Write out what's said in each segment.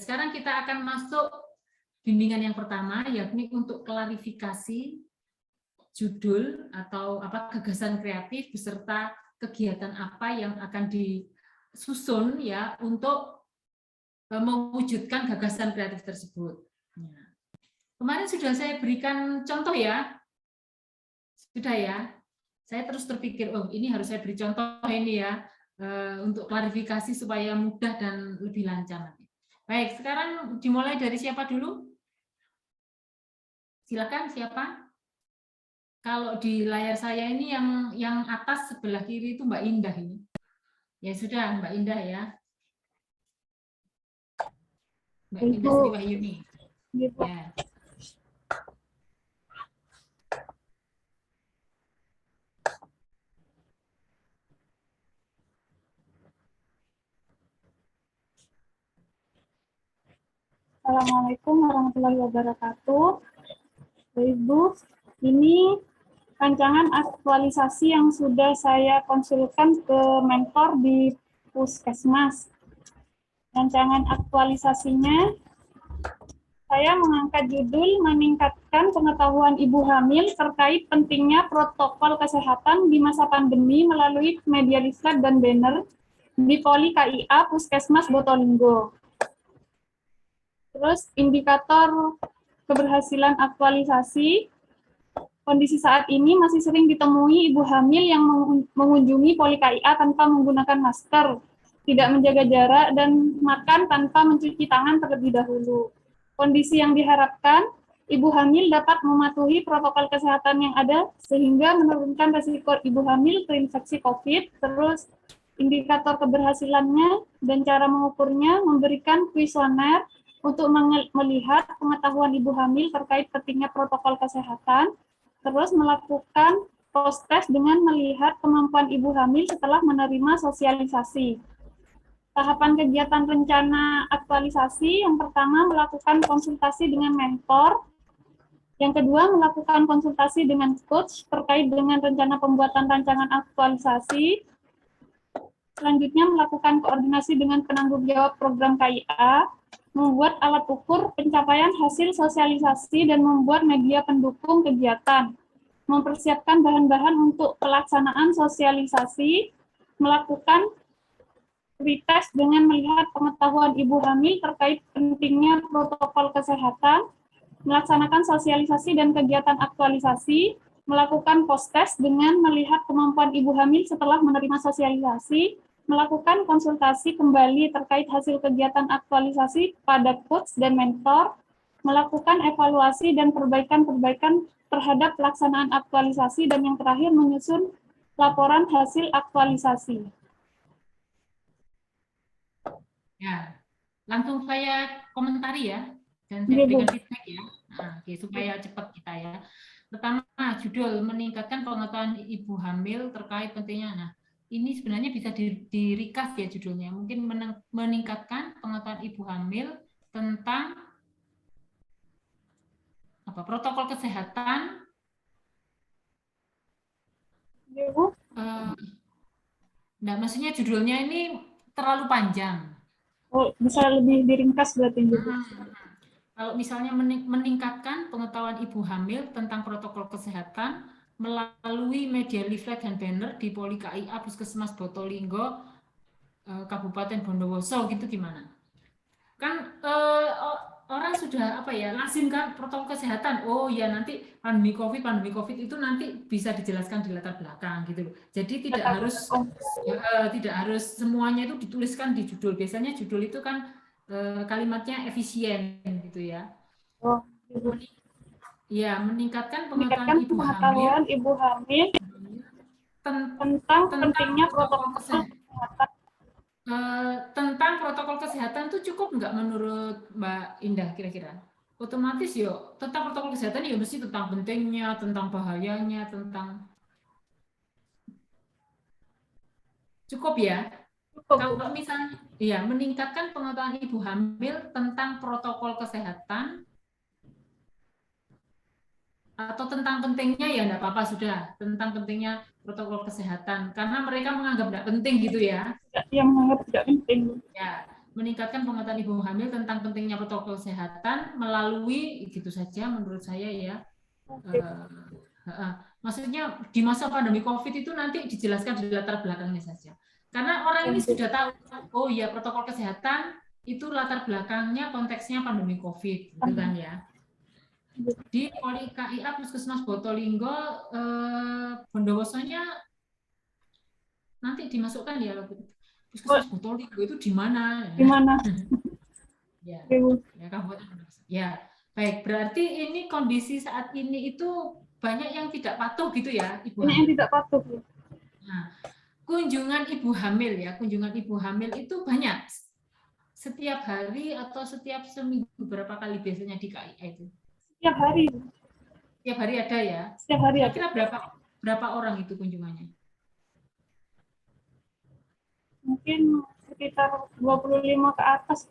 sekarang kita akan masuk bimbingan yang pertama, yakni untuk klarifikasi judul atau gagasan kreatif beserta kegiatan apa yang akan disusun ya untuk mewujudkan gagasan kreatif tersebut. Nah, kemarin sudah saya berikan contoh ya, sudah ya. Saya terus terpikir, oh ini harus saya beri contoh ini ya untuk klarifikasi supaya mudah dan lebih lancar. Baik, sekarang dimulai dari siapa dulu? Silakan siapa? Kalau di layar saya ini yang atas sebelah kiri itu Mbak Indah ini. Ya sudah, Mbak Indah ya. Mbak Indah Sri Wahyuni. Ya. Assalamualaikum warahmatullahi wabarakatuh. Ibu, ini rancangan aktualisasi yang sudah saya konsulkan ke mentor di Puskesmas. Rancangan aktualisasinya, saya mengangkat judul meningkatkan pengetahuan ibu hamil terkait pentingnya protokol kesehatan di masa pandemi melalui media leaflet dan banner di Poli KIA Puskesmas Botolinggo. Terus indikator keberhasilan aktualisasi, kondisi saat ini masih sering ditemui ibu hamil yang mengunjungi Poli KIA tanpa menggunakan masker, tidak menjaga jarak, dan makan tanpa mencuci tangan terlebih dahulu. Kondisi yang diharapkan, ibu hamil dapat mematuhi protokol kesehatan yang ada sehingga menurunkan risiko ibu hamil terinfeksi COVID. Terus indikator keberhasilannya dan cara mengukurnya memberikan kuesioner untuk melihat pengetahuan ibu hamil terkait pentingnya protokol kesehatan, terus melakukan post-test dengan melihat kemampuan ibu hamil setelah menerima sosialisasi. Tahapan kegiatan rencana aktualisasi, yang pertama melakukan konsultasi dengan mentor, yang kedua melakukan konsultasi dengan coach terkait dengan rencana pembuatan rancangan aktualisasi, selanjutnya melakukan koordinasi dengan penanggung jawab program KIA, membuat alat ukur pencapaian hasil sosialisasi dan membuat media pendukung kegiatan, mempersiapkan bahan-bahan untuk pelaksanaan sosialisasi, melakukan retest dengan melihat pengetahuan ibu hamil terkait pentingnya protokol kesehatan, melaksanakan sosialisasi dan kegiatan aktualisasi, melakukan post-test dengan melihat kemampuan ibu hamil setelah menerima sosialisasi, melakukan konsultasi kembali terkait hasil kegiatan aktualisasi pada coach dan mentor, melakukan evaluasi dan perbaikan-perbaikan terhadap pelaksanaan aktualisasi, dan yang terakhir menyusun laporan hasil aktualisasi. Ya, langsung saya komentari ya, dan saya berikan feedback ya, supaya cepat kita ya. Pertama, judul meningkatkan pengetahuan ibu hamil terkait pentingnya. Nah, ini sebenarnya bisa di-recast ya judulnya, mungkin meningkatkan pengetahuan ibu hamil tentang protokol kesehatan. Nah, maksudnya judulnya ini terlalu panjang. Oh, bisa lebih diringkas berarti. Kalau misalnya meningkatkan pengetahuan ibu hamil tentang protokol kesehatan melalui media leaflet dan banner di Poli KIA Puskesmas Botolinggo, Kabupaten Bondowoso, gitu gimana? Kan orang sudah lazim kan protokol kesehatan. Oh ya, nanti pandemi COVID itu nanti bisa dijelaskan di latar belakang gitu loh. Jadi tidak harus semuanya itu dituliskan di judul. Biasanya judul itu kan kalimatnya efisien gitu ya. Oh, ya, meningkatkan pengetahuan ibu hamil tentang pentingnya protokol kesehatan. Tentang protokol kesehatan itu cukup nggak menurut Mbak Indah kira-kira? Otomatis yo tentang protokol kesehatan ya mesti tentang pentingnya, tentang bahayanya, tentang cukup ya. Kalau misalnya ya meningkatkan pengetahuan ibu hamil tentang protokol kesehatan atau tentang pentingnya ya enggak apa-apa, sudah tentang pentingnya protokol kesehatan karena mereka menganggap enggak penting gitu ya. Yang menganggap tidak penting. Ya, meningkatkan pengetahuan ibu hamil tentang pentingnya protokol kesehatan melalui gitu saja menurut saya ya. Maksudnya di masa pandemi COVID itu nanti dijelaskan di latar belakangnya saja. Karena orang ini sudah tahu, oh ya protokol kesehatan itu latar belakangnya konteksnya pandemi COVID, gitu kan ya. Di Poli KIA Puskesmas Botolinggo, Bondowosonya nanti dimasukkan ya. Puskesmas Botolinggo itu di mana? Di mana? Ya, ya Kabupaten Bondowoso. Ya, baik. Berarti ini kondisi saat ini itu banyak yang tidak patuh gitu ya, Ibu Banyak hamil. yang tidak patuh. Nah, kunjungan ibu hamil ya, kunjungan ibu hamil itu banyak. Setiap hari atau setiap seminggu berapa kali biasanya di KIA itu? Setiap hari. Setiap hari ada ya? Setiap hari ada. Kira-kira berapa orang itu kunjungannya? Mungkin sekitar 25 ke atas.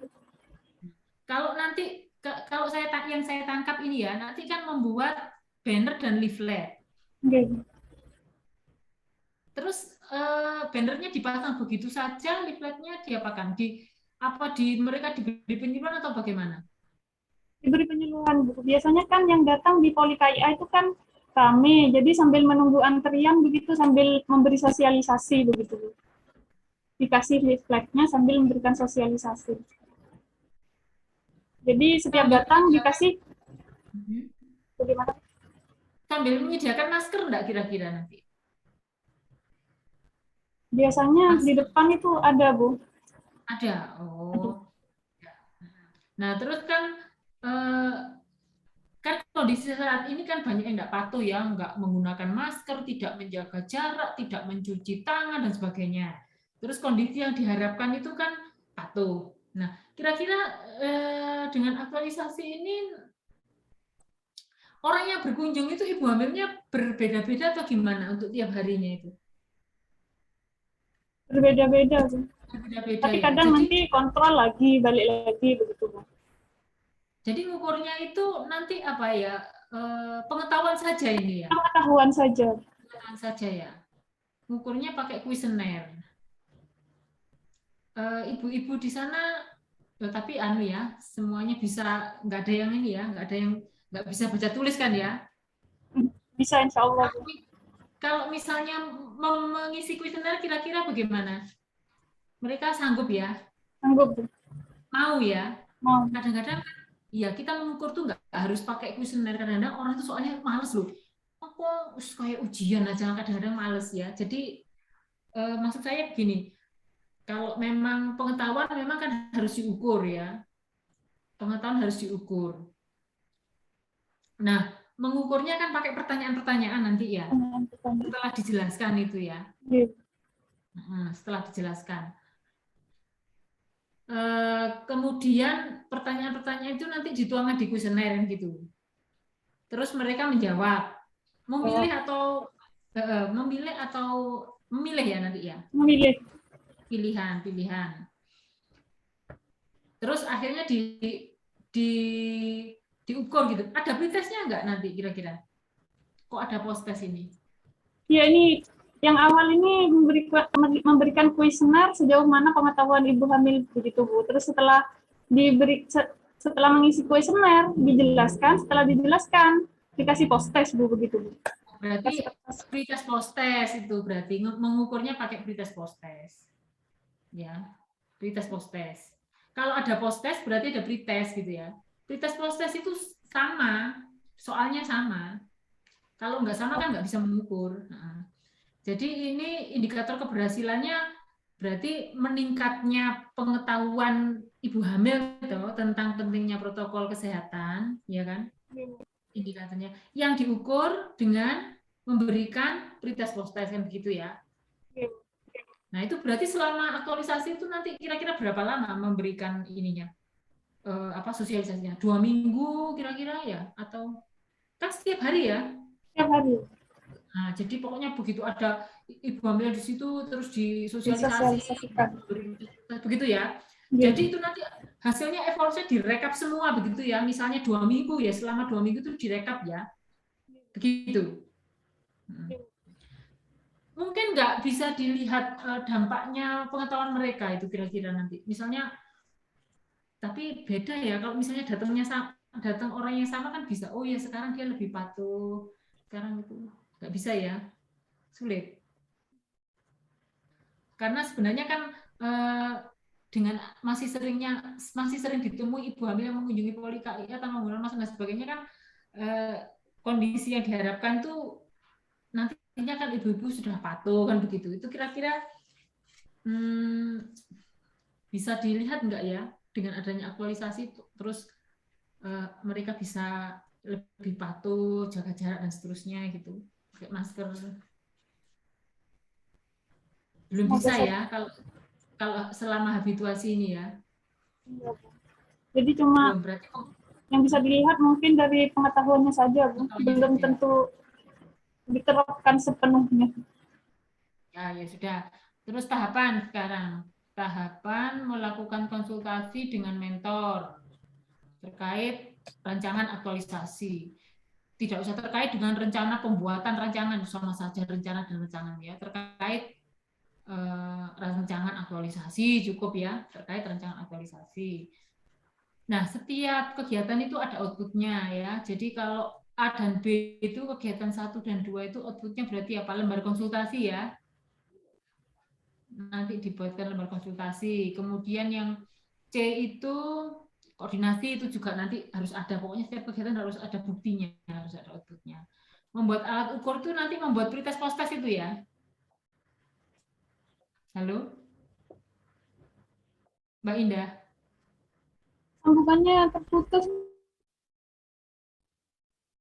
Kalau nanti kalau yang saya tangkap ini ya, nanti kan membuat banner dan leaflet. Okay. Terus bannernya dipasang begitu saja, leafletnya diapakan? Mereka diberi penyuluhan atau bagaimana? Diberi penyuluhan, Bu. Biasanya kan yang datang di Poli KIA itu kan rame, jadi sambil menunggu antrian begitu sambil memberi sosialisasi begitu, Bu. Dikasih leafletnya sambil memberikan sosialisasi. Jadi setiap datang dikasih bagaimana? Sambil menyediakan masker enggak kira-kira nanti? Biasanya di depan itu ada, Bu. Ada. Oh. Nah, terus kan kondisi saat ini kan banyak yang enggak patuh ya, enggak menggunakan masker, tidak menjaga jarak, tidak mencuci tangan dan sebagainya. Terus kondisi yang diharapkan itu kan patuh. Nah, kira-kira dengan aktualisasi ini orang yang berkunjung itu ibu hamilnya berbeda-beda atau gimana untuk tiap harinya itu? Berbeda-beda, Bu. Berbeda-beda Tapi ya. kadang nanti kontrol lagi, balik lagi begitu, Bu. Jadi ngukurnya itu nanti apa ya? Pengetahuan saja ini ya. Pengetahuan saja. Pengetahuan saja ya. Ngukurnya pakai kuesioner. Ibu-ibu di sana, tapi ya, semuanya bisa, nggak ada yang ini ya, nggak ada yang nggak bisa baca tulis kan ya? Bisa insya Allah. Kalau misalnya mengisi kuesioner kira-kira bagaimana? Mereka sanggup ya? Sanggup. Mau ya? Mau. Kadang-kadang ya kita mengukur tuh nggak harus pakai kuesioner, kadang-kadang orang itu soalnya males loh. Apa kayak ujian aja kadang-kadang males ya. Jadi maksud saya begini, kalau memang pengetahuan memang kan harus diukur ya. Pengetahuan harus diukur. Nah, mengukurnya kan pakai pertanyaan-pertanyaan nanti ya. Setelah dijelaskan itu ya. Setelah dijelaskan. Kemudian pertanyaan-pertanyaan itu nanti dituangkan di kuesioner gitu. Terus mereka menjawab, memilih ya nanti ya. Memilih. Pilihan. Terus akhirnya diukur gitu. Ada pretestnya nggak nanti kira-kira? Kok ada post-test ini? Ya ini yang awal ini memberikan kuesioner sejauh mana pengetahuan ibu hamil begitu, Bu. Terus setelah mengisi kuesioner dijelaskan, setelah dijelaskan dikasih post-test, Bu, begitu, Bu. Berarti pretest post-test itu berarti mengukurnya pakai pretest post-test. Ya, pretest post-test. Kalau ada post-test berarti ada pretest gitu ya. Pretest post-test itu sama, soalnya sama. Kalau nggak sama kan nggak bisa mengukur. Nah, jadi ini indikator keberhasilannya berarti meningkatnya pengetahuan ibu hamil tentang pentingnya protokol kesehatan, ya kan? Indikatornya yang diukur dengan memberikan pretest post-test kan begitu ya. Nah, itu berarti selama aktualisasi itu nanti kira-kira berapa lama memberikan ininya? Sosialisasinya? 2 minggu kira-kira ya? Atau kan setiap hari ya? Setiap hari. Nah, jadi pokoknya begitu ada ibu hamil di situ terus disosialisasi begitu ya. Jadi itu nanti hasilnya evaluasinya direkap semua begitu ya. Misalnya 2 minggu ya, selama 2 minggu itu direkap ya. Begitu. Mungkin nggak bisa dilihat dampaknya pengetahuan mereka itu kira-kira nanti. Misalnya Tapi beda ya kalau misalnya datang orang yang sama kan bisa. Oh ya sekarang dia lebih patuh. Sekarang itu nggak bisa ya, sulit. Karena sebenarnya kan dengan masih sering ditemui ibu hamil yang mengunjungi poli KIA tanpa menggunakan masker dan sebagainya kan kondisi yang diharapkan tuh nantinya kan ibu-ibu sudah patuh kan begitu. Itu kira-kira bisa dilihat enggak ya dengan adanya aktualisasi terus mereka bisa lebih patuh, jaga jarak dan seterusnya gitu. Pakai masker. Belum bisa ya kalau selama habituasi ini ya. Jadi cuma Belum, berarti yang bisa dilihat mungkin dari pengetahuannya saja, Bu. Belum saja. tentu diterapkan sepenuhnya. Ya sudah. Terus tahapan sekarang. Tahapan melakukan konsultasi dengan mentor terkait rancangan aktualisasi. Tidak usah terkait dengan rencana pembuatan rancangan, sama saja rencana dan rancangan ya. Terkait rancangan aktualisasi cukup ya, terkait rancangan aktualisasi. Nah, setiap kegiatan itu ada outputnya ya. Jadi kalau A dan B itu kegiatan 1 dan 2 itu outputnya berarti apa? Lembar konsultasi ya. Nanti dibuatkan lembar konsultasi. Kemudian yang C itu koordinasi, itu juga nanti harus ada. Pokoknya setiap kegiatan harus ada buktinya, harus ada outputnya. Membuat alat ukur itu nanti membuat pretest post-test itu ya. Halo? Mbak Indah? Sambungannya terputus.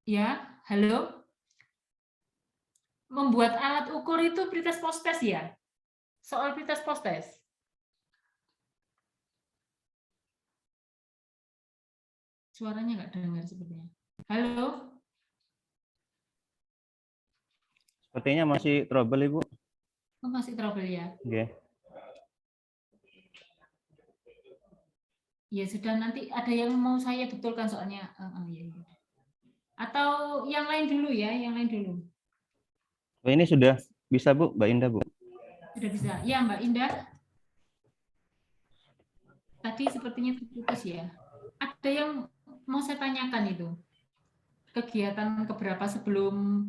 Ya, halo? Membuat alat ukur itu pretest post-test ya? Soal pretest post-test. Suaranya nggak dengar sepertinya. Halo? Sepertinya masih trouble, Ibu. Oh, masih trouble ya? Oke. Ya sudah, nanti ada yang mau saya betulkan soalnya. Ya. Atau yang lain dulu ya, yang lain dulu. Oh, ini sudah bisa, Bu, Mbak Indah, Bu. Sudah bisa. Ya, Mbak Indah. Tadi sepertinya terputus ya. Ada yang mau saya tanyakan itu. Kegiatan keberapa sebelum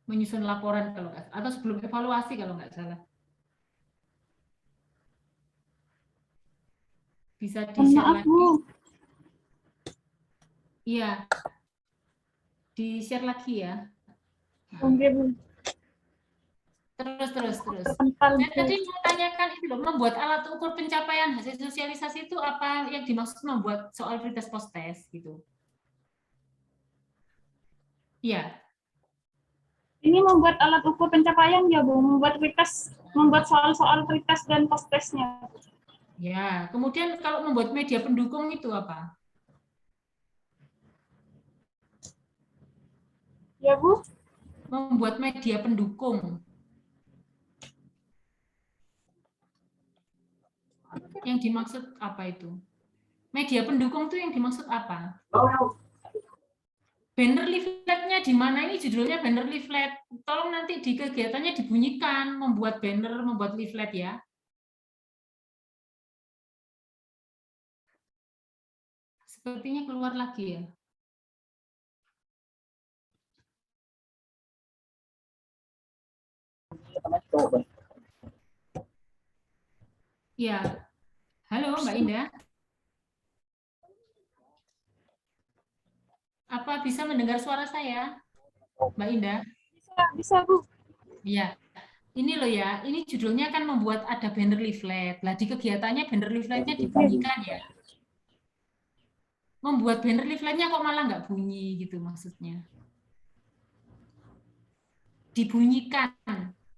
menyusun laporan kalau nggak, atau sebelum evaluasi kalau nggak salah. Bisa di-share lagi. Iya. Di-share lagi ya. Oke, Bu. Terus. Saya tadi mau tanyakan itu loh, membuat alat ukur pencapaian hasil sosialisasi itu apa yang dimaksud membuat soal pretest post-test gitu? Iya. Ini membuat alat ukur pencapaian ya, Bu, membuat soal-soal pretest dan post-testnya. Ya, kemudian kalau membuat media pendukung itu apa? Ya, Bu. Membuat media pendukung. Yang dimaksud apa itu? Media pendukung itu yang dimaksud apa? Banner leafletnya di mana? Ini judulnya banner leaflet. Tolong nanti di kegiatannya dibunyikan membuat banner, membuat leaflet ya. Sepertinya keluar lagi ya. Ya. Halo Mbak Indah. Apa bisa mendengar suara saya? Mbak Indah? Bisa, Bu. Iya. Ini loh ya, ini judulnya kan membuat ada banner leaflet. Lah di kegiatannya banner leafletnya dibunyikan ya. Membuat banner leafletnya kok malah nggak bunyi gitu maksudnya. Dibunyikan.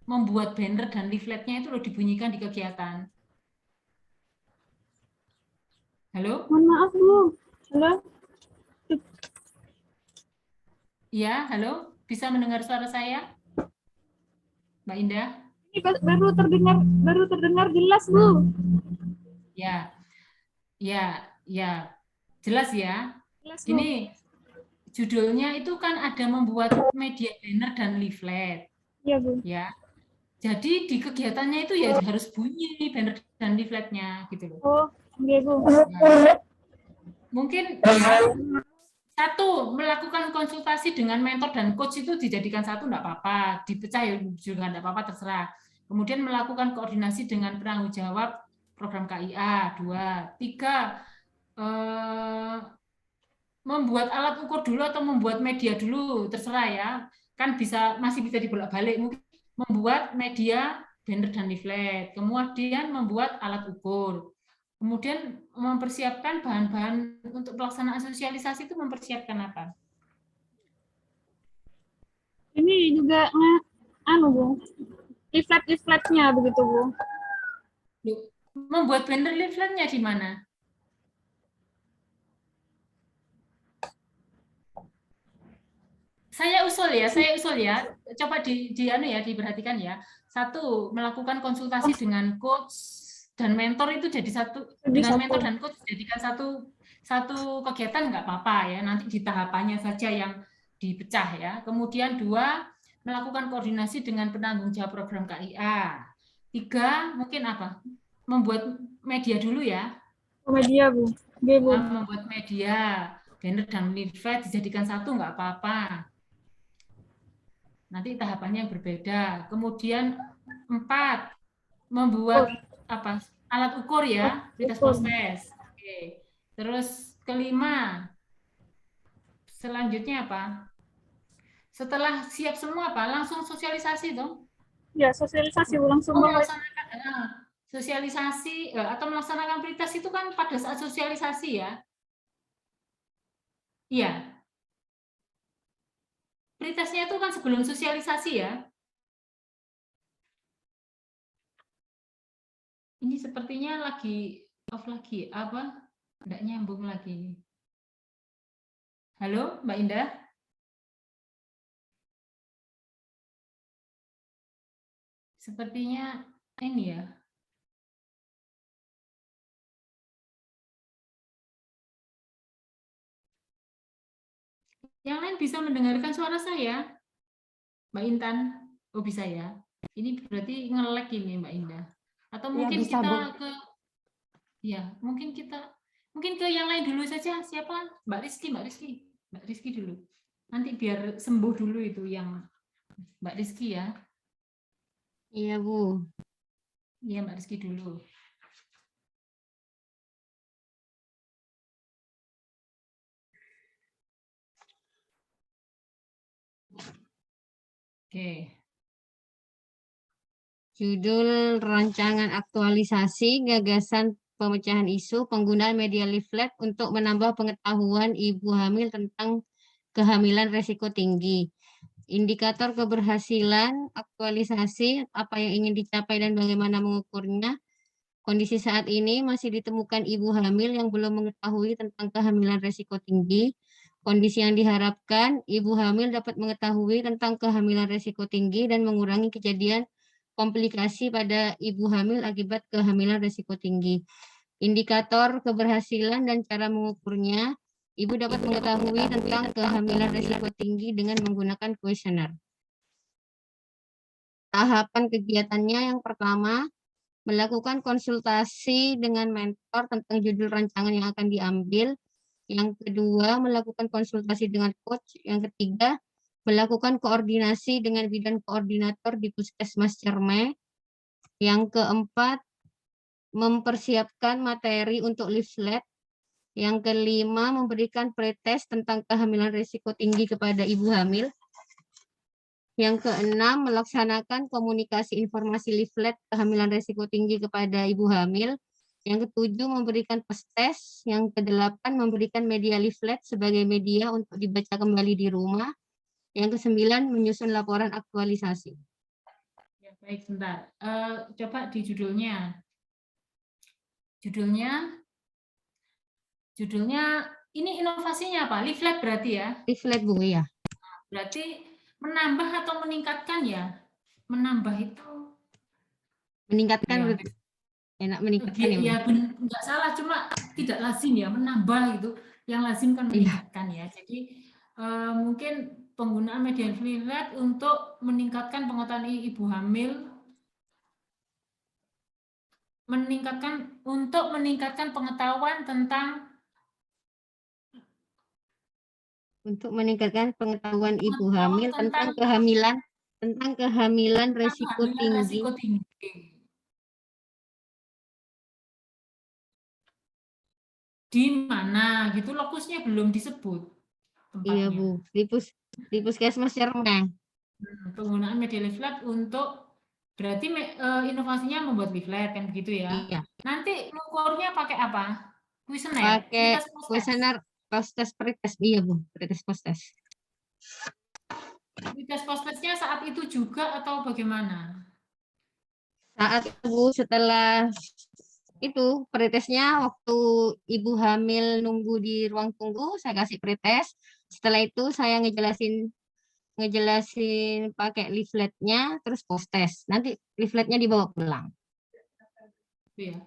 Membuat banner dan leafletnya itu loh dibunyikan di kegiatan. Halo? Mohon maaf, Bu. Halo? Iya, halo? Bisa mendengar suara saya? Mbak Indah? Ini baru terdengar jelas, Bu. Ya. Jelas ya. Jelas, Bu. Ini judulnya itu kan ada membuat media banner dan leaflet. Iya, Bu. Ya. Jadi di kegiatannya itu ya harus bunyi banner dan leafletnya gitu loh. Oh, iya, Bu. Nah, mungkin ya, satu, melakukan konsultasi dengan mentor dan coach itu dijadikan satu enggak apa-apa, dipecah ya juga enggak apa-apa, terserah. Kemudian melakukan koordinasi dengan penanggung jawab program KIA, 2. 3, membuat alat ukur dulu atau membuat media dulu, terserah ya. Kan masih bisa dibolak-balik. Mungkin membuat media, banner dan leaflet, kemudian membuat alat ukur. Kemudian mempersiapkan bahan-bahan untuk pelaksanaan sosialisasi itu mempersiapkan apa? Ini juga Bu, leaflet-leafletnya begitu, Bu. Membuat banner leafletnya di mana? Saya usul ya. Coba diperhatikan ya. 1, melakukan konsultasi dengan coach dan mentor itu jadi satu. Dengan mentor dan coach jadikan satu kegiatan nggak apa-apa ya. Nanti di tahapannya saja yang dipecah ya. Kemudian 2, melakukan koordinasi dengan penanggung jawab program KIA. 3, mungkin apa? Membuat media dulu ya. Media, Bu. Membuat media, banner dan leaflet dijadikan satu nggak apa-apa. Nanti tahapannya berbeda. Kemudian 4, membuat apa? Alat ukur ya, proses. Oke. Terus kelima, selanjutnya apa? Setelah siap semua apa? Langsung sosialisasi dong. Ya, sosialisasi langsung melaksanakan sosialisasi atau melaksanakan prioritas itu kan pada saat sosialisasi ya. Iya. Prioritasnya itu kan sebelum sosialisasi ya. Ini sepertinya lagi off lagi, apa? Enggak nyambung lagi. Halo, Mbak Indah? Sepertinya ini ya. Yang lain bisa mendengarkan suara saya? Mbak Intan? Oh, bisa ya. Ini berarti nge-lag ini, Mbak Indah. Atau mungkin ya, kita ke mungkin ke yang lain dulu saja. Siapa? Mbak Rizky dulu. Nanti biar sembuh dulu itu yang Mbak Rizky ya. Iya, Bu. Iya, Mbak Rizky dulu. Oke. Judul rancangan aktualisasi gagasan pemecahan isu penggunaan media leaflet untuk menambah pengetahuan ibu hamil tentang kehamilan resiko tinggi. Indikator keberhasilan aktualisasi, apa yang ingin dicapai dan bagaimana mengukurnya. Kondisi saat ini masih ditemukan ibu hamil yang belum mengetahui tentang kehamilan resiko tinggi. Kondisi yang diharapkan, ibu hamil dapat mengetahui tentang kehamilan resiko tinggi dan mengurangi kejadian komplikasi pada ibu hamil akibat kehamilan resiko tinggi. Indikator keberhasilan dan cara mengukurnya, ibu dapat mengetahui tentang kehamilan resiko tinggi dengan menggunakan kuesioner. Tahapan kegiatannya yang pertama, melakukan konsultasi dengan mentor tentang judul rancangan yang akan diambil. Yang kedua, melakukan konsultasi dengan coach. Yang ketiga, melakukan koordinasi dengan bidan koordinator di Puskesmas Cerme. Yang keempat, mempersiapkan materi untuk leaflet. Yang kelima, memberikan pretest tentang kehamilan risiko tinggi kepada ibu hamil. Yang keenam, melaksanakan komunikasi informasi leaflet kehamilan risiko tinggi kepada ibu hamil. Yang ketujuh, memberikan pestes. Yang kedelapan, memberikan media leaflet sebagai media untuk dibaca kembali di rumah. Yang kesembilan, menyusun laporan aktualisasi. Ya, baik, sebentar. Coba di judulnya. Judulnya ini inovasinya apa? Leaflet berarti ya? Leaflet, Bu, ya. Berarti menambah atau meningkatkan ya? Menambah itu meningkatkan ya. Enak meningkatkan ya, nggak salah, cuma tidak lazim ya menambah gitu. Yang lazim kan meningkatkan ya. Jadi mungkin penggunaan media leaflet untuk meningkatkan pengetahuan ibu hamil, meningkatkan pengetahuan tentang untuk meningkatkan pengetahuan ibu Pengetahuan hamil tentang tentang kehamilan resiko kehamilan tinggi. resiko tinggi. Di mana gitu, lokusnya belum disebut Iya tempatnya. Bu, di Puskesmas Cermeng. Penggunaan media leaflet untuk berarti inovasinya membuat leaflet kan begitu ya. Iya, Nanti ngukurnya pakai apa? Kuesioner, pakai kuitas postes. kuesioner postes pretest. Iya Bu, pretest postes. Kuitas postesnya saat itu juga atau bagaimana? Saat Bu, setelah itu pretesnya waktu ibu hamil nunggu di ruang tunggu, saya kasih pretest. Setelah itu saya ngejelasin pakai leafletnya, terus postes. Nanti leafletnya dibawa pulang. Itu ya.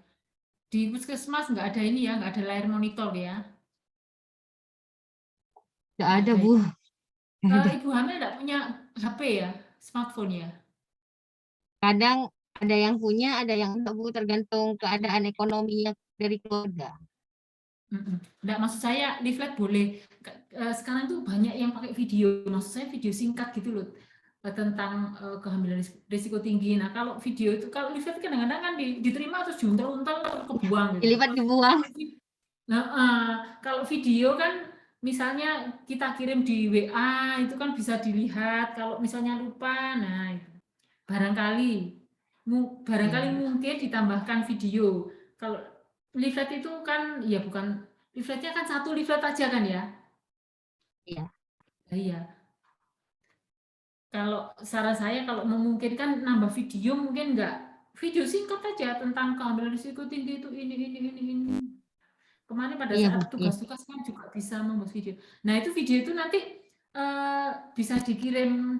Di puskesmas nggak ada ini ya, nggak ada layar monitor ya. Nggak ada Bu. Nggak ada. Ibu hamil nggak punya HP ya, smartphone ya. Kadang ada yang punya, ada yang enggak Bu, tergantung keadaan ekonomi dari keluarga. Nggak, maksud saya leaflet boleh. Sekarang tuh banyak yang pakai video, maksud saya video singkat gitu loh, tentang kehamilan risiko tinggi. Nah kalau video itu, kalau leaflet kadang-kadang kan diterima terus diuntel-untel kebuang gitu. Dilipat dibuang. Nah, kalau video kan misalnya kita kirim di WA itu kan bisa dilihat. Kalau misalnya lupa, nah barangkali mungkin ditambahkan video. Kalau leaflet itu kan ya bukan, leafletnya kan satu leaflet aja kan ya. Iya. Iya. Kalau saran saya kalau memungkinkan nambah video, mungkin enggak, video singkat aja tentang kehamilan risiko tinggi itu ini. Kemarin pada Iya, Bu. saat tugas-tugas kan juga bisa membuat video. Nah itu video itu nanti bisa dikirim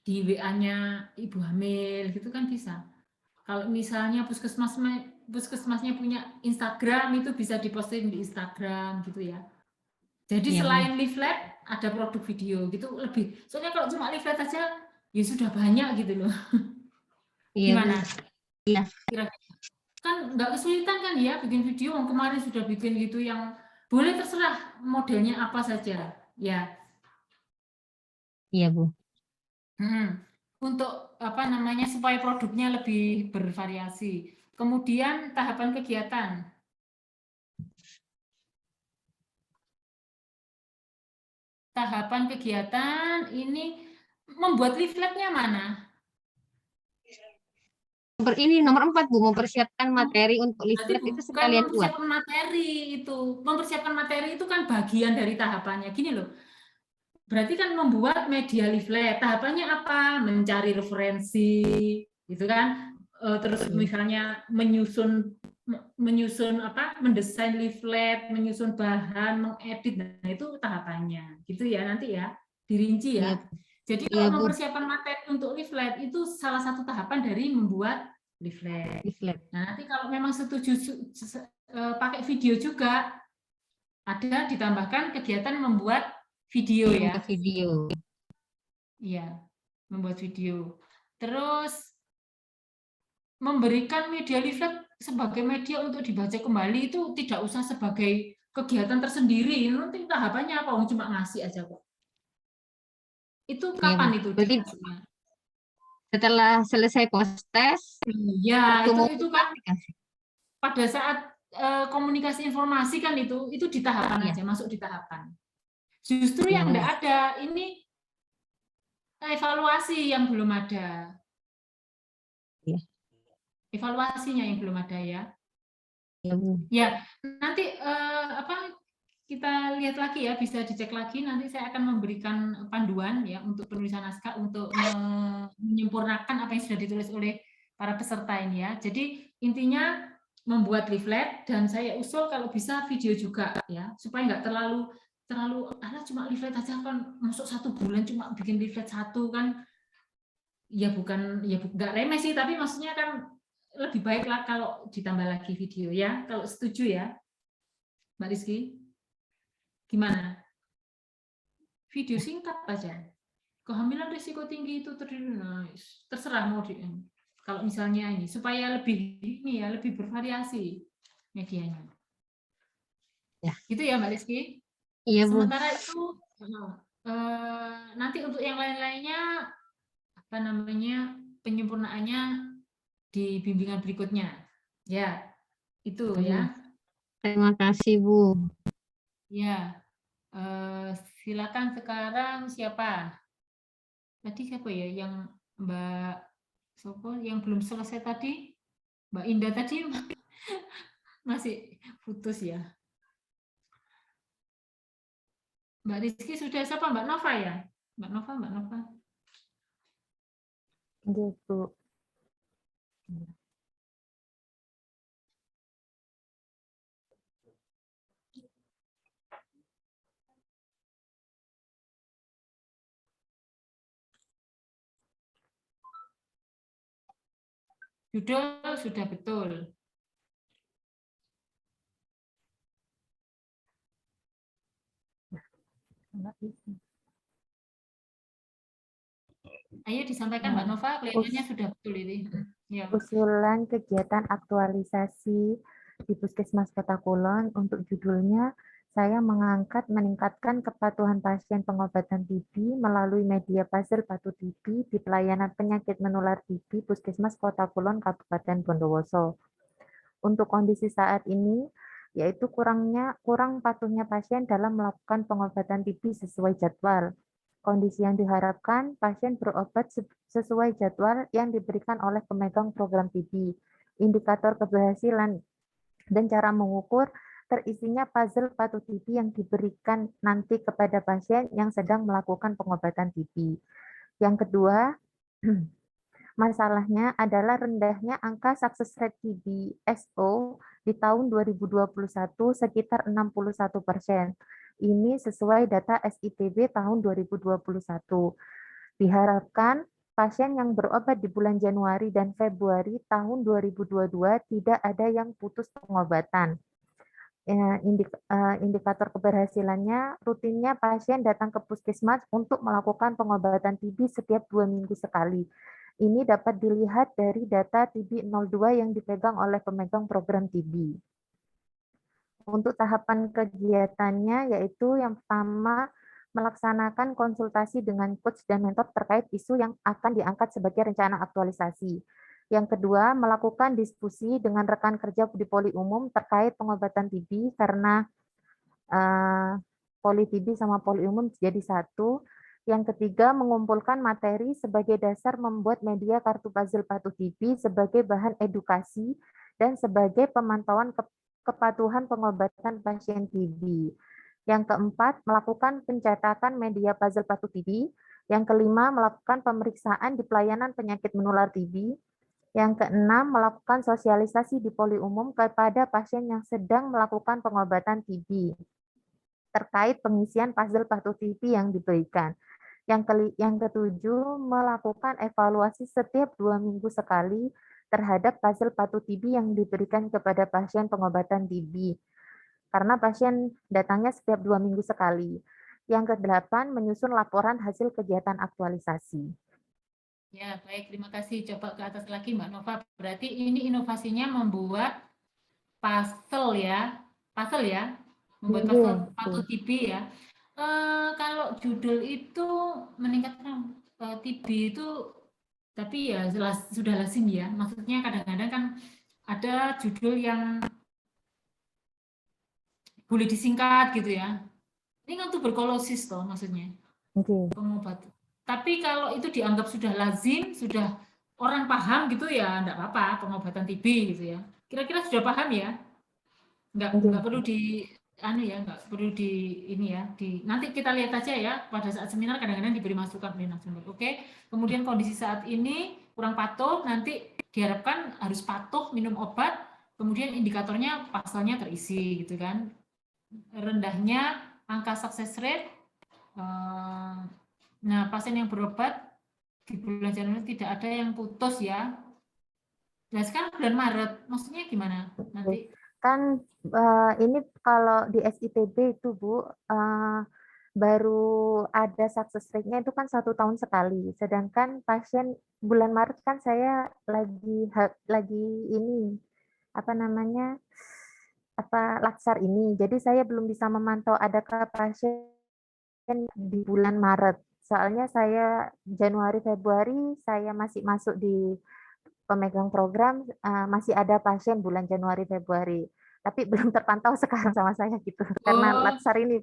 di WA-nya ibu hamil gitu kan bisa. Kalau misalnya puskesmasnya punya Instagram, itu bisa diposting di Instagram gitu ya. Jadi Iya, Bu. selain leaflet ada produk video gitu lebih. Soalnya kalau cuma leaflet aja ya sudah banyak gitu loh. Iya, Bu. Gimana? Iya. Kira-kira kan nggak kesulitan kan ya bikin video. Kemarin sudah bikin gitu yang boleh, terserah modelnya apa saja ya. Iya, Bu. Untuk apa namanya, supaya produknya lebih bervariasi. Kemudian tahapan kegiatan. Tahapan kegiatan ini membuat leafletnya mana? Ini nomor 4, Bu, mempersiapkan materi untuk Berarti leaflet itu bukan sekalian buat. mempersiapkan materi itu. Mempersiapkan materi itu kan bagian dari tahapannya. Gini loh. Berarti kan membuat media leaflet. Tahapannya apa? Mencari referensi, gitu kan? Terus misalnya menyusun apa? Mendesain leaflet, menyusun bahan, mengedit. Nah, itu tahapannya. Gitu ya nanti ya. Dirinci ya. Iya. Jadi Iya, kalau Bu. mempersiapkan materi untuk leaflet itu salah satu tahapan dari membuat leaflet. Leaflet. Nah, nanti kalau memang setuju pakai video juga, ada ditambahkan kegiatan membuat video ya. Membuat video. Iya, membuat video. Terus memberikan media leaflet sebagai media untuk dibaca kembali itu tidak usah sebagai kegiatan tersendiri. Nanti tahapannya apa? Cuma ngasih aja kok. Itu kapan itu? Berarti setelah selesai postes, Iya, itu kan aplikasi. pada saat komunikasi informasi kan itu di tahapan aja, masuk di tahapan. Justru yang enggak ada ini evaluasi yang belum ada. Evaluasinya yang belum ada ya. Ya, Bu. Ya, nanti apa kita lihat lagi ya, bisa dicek lagi. Nanti saya akan memberikan panduan ya untuk penulisan naskah untuk menyempurnakan apa yang sudah ditulis oleh para peserta ini ya. Jadi intinya membuat leaflet, dan saya usul kalau bisa video juga ya, supaya nggak terlalu cuma leaflet aja kan, masuk 1 bulan cuma bikin leaflet 1 kan, ya bukan, ya nggak remeh sih, tapi maksudnya kan lebih baik lah kalau ditambah lagi video ya, kalau setuju ya Mbak Rizky. Gimana? Video singkat aja. Kehamilan risiko tinggi itu terdiri, terserah mau di, kalau misalnya ini supaya lebih ini ya, lebih bervariasi medianya. Ya. Gitu ya Mbak Rizky. Iya, Bu. Sementara itu Nanti untuk yang lain-lainnya apa namanya penyempurnaannya di bimbingan berikutnya. Ya, itu ya. Terima kasih, Bu. Ya, silakan sekarang siapa? Tadi siapa ya yang Mbak Sopo yang belum selesai tadi? Mbak Indah tadi masih putus ya. Mbak Rizky sudah siapa? Mbak Nova ya? Mbak Nova. Gitu. Judul sudah betul. Ayo disampaikan Mbak Nova, kelihatannya sudah betul ini. Ya. Usulan kegiatan aktualisasi di Puskesmas Kota Kulon untuk judulnya saya mengangkat meningkatkan kepatuhan pasien pengobatan TB melalui media puzzle Patuh TB di pelayanan penyakit menular TB Puskesmas Kota Kulon Kabupaten Bondowoso. Untuk kondisi saat ini yaitu kurang patuhnya pasien dalam melakukan pengobatan TB sesuai jadwal. Kondisi yang diharapkan, pasien berobat sesuai jadwal yang diberikan oleh pemegang program TB. Indikator keberhasilan dan cara mengukur terisinya puzzle Patuh TB yang diberikan nanti kepada pasien yang sedang melakukan pengobatan TB. Yang kedua, masalahnya adalah rendahnya angka sukses rate TB SO di tahun 2021 sekitar 61%. Ini sesuai data SITB tahun 2021. Diharapkan pasien yang berobat di bulan Januari dan Februari tahun 2022 tidak ada yang putus pengobatan. Indikator keberhasilannya, rutinnya pasien datang ke puskesmas untuk melakukan pengobatan TB setiap 2 minggu sekali. Ini dapat dilihat dari data TB 02 yang dipegang oleh pemegang program TB. Untuk tahapan kegiatannya yaitu yang pertama melaksanakan konsultasi dengan coach dan mentor terkait isu yang akan diangkat sebagai rencana aktualisasi. Yang kedua, melakukan diskusi dengan rekan kerja di poli umum terkait pengobatan TB karena poli TB sama poli umum jadi satu. Yang ketiga, mengumpulkan materi sebagai dasar membuat media kartu puzzle Patuh TB sebagai bahan edukasi dan sebagai pemantauan kepatuhan pengobatan pasien TB. Yang keempat, melakukan pencetakan media puzzle Patuh TB. Yang kelima, melakukan pemeriksaan di pelayanan penyakit menular TB. Yang keenam, melakukan sosialisasi di poli umum kepada pasien yang sedang melakukan pengobatan TB terkait pengisian puzzle Patuh TB yang diberikan. Yang ketujuh, melakukan evaluasi setiap 2 minggu sekali terhadap puzzle Patuh TB yang diberikan kepada pasien pengobatan TB. Karena pasien datangnya setiap 2 minggu sekali. Yang kedelapan, menyusun laporan hasil kegiatan aktualisasi. Ya, baik. Terima kasih. Coba ke atas lagi Mbak Nova. Berarti ini inovasinya membuat puzzle ya. Puzzle ya. Membuat puzzle Patuh TB ya. Kalau judul itu meningkatkan TB itu, tapi ya sudah lazim ya. Maksudnya kadang-kadang kan ada judul yang boleh disingkat gitu ya. Ini kan tuberkulosis toh maksudnya. Pengobatan. Tapi kalau itu dianggap sudah lazim, sudah orang paham gitu ya, enggak apa-apa pengobatan TB gitu ya. Kira-kira sudah paham ya? Enggak perlu di enggak perlu di ini ya, nanti kita lihat aja ya pada saat seminar kadang-kadang diberi masukan oleh narasumber. Oke. Kemudian kondisi saat ini kurang patuh, nanti diharapkan harus patuh minum obat, kemudian indikatornya pasalnya terisi gitu kan. Rendahnya angka sukses rate. Nah, pasien yang berobat di bulan Januari tidak ada yang putus ya. Nah, sekarang bulan Maret, maksudnya gimana nanti? Kan ini kalau di SITB itu Bu, baru ada sukses rate-nya itu kan 1 tahun sekali. Sedangkan pasien bulan Maret kan saya lagi ini apa namanya laksar ini. Jadi saya belum bisa memantau adakah pasien di bulan Maret. Soalnya saya Januari Februari saya masih masuk di pemegang program, masih ada pasien bulan Januari Februari. Tapi belum terpantau sekarang sama saya gitu. Karena Oh, Latsar ini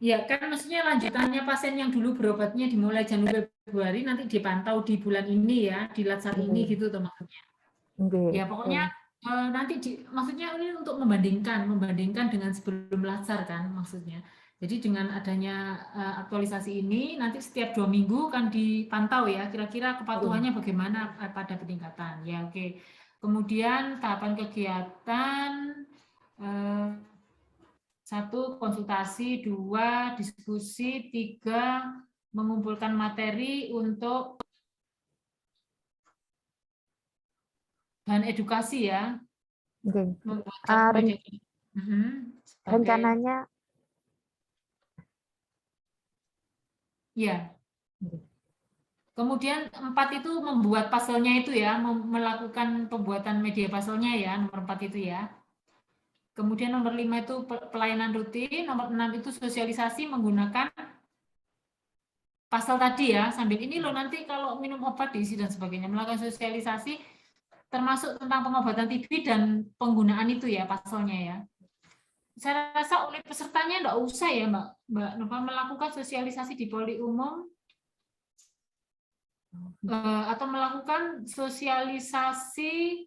ya kan maksudnya lanjutannya pasien yang dulu berobatnya dimulai Januari Februari nanti dipantau di bulan ini ya, di Latsar ini gitu tuh maksudnya. Ya pokoknya nanti maksudnya ini untuk membandingkan dengan sebelum Latsar kan maksudnya. Jadi dengan adanya aktualisasi ini nanti setiap 2 minggu kan dipantau ya kira-kira kepatuhannya bagaimana pada peningkatan. Ya oke. Kemudian tahapan kegiatan 1 konsultasi, 2 diskusi, 3 mengumpulkan materi untuk bahan edukasi ya. Membuat rencananya ya. Kemudian 4 itu membuat puzzle-nya itu ya, melakukan pembuatan media puzzle-nya ya, nomor 4 itu ya. Kemudian nomor 5 itu pelayanan rutin, nomor 6 itu sosialisasi menggunakan puzzle tadi ya, sambil ini loh nanti kalau minum obat diisi dan sebagainya, melakukan sosialisasi termasuk tentang pengobatan TB dan penggunaan itu ya puzzle-nya ya. Saya rasa oleh pesertanya enggak usah ya Mbak Nova melakukan sosialisasi di poli umum atau melakukan sosialisasi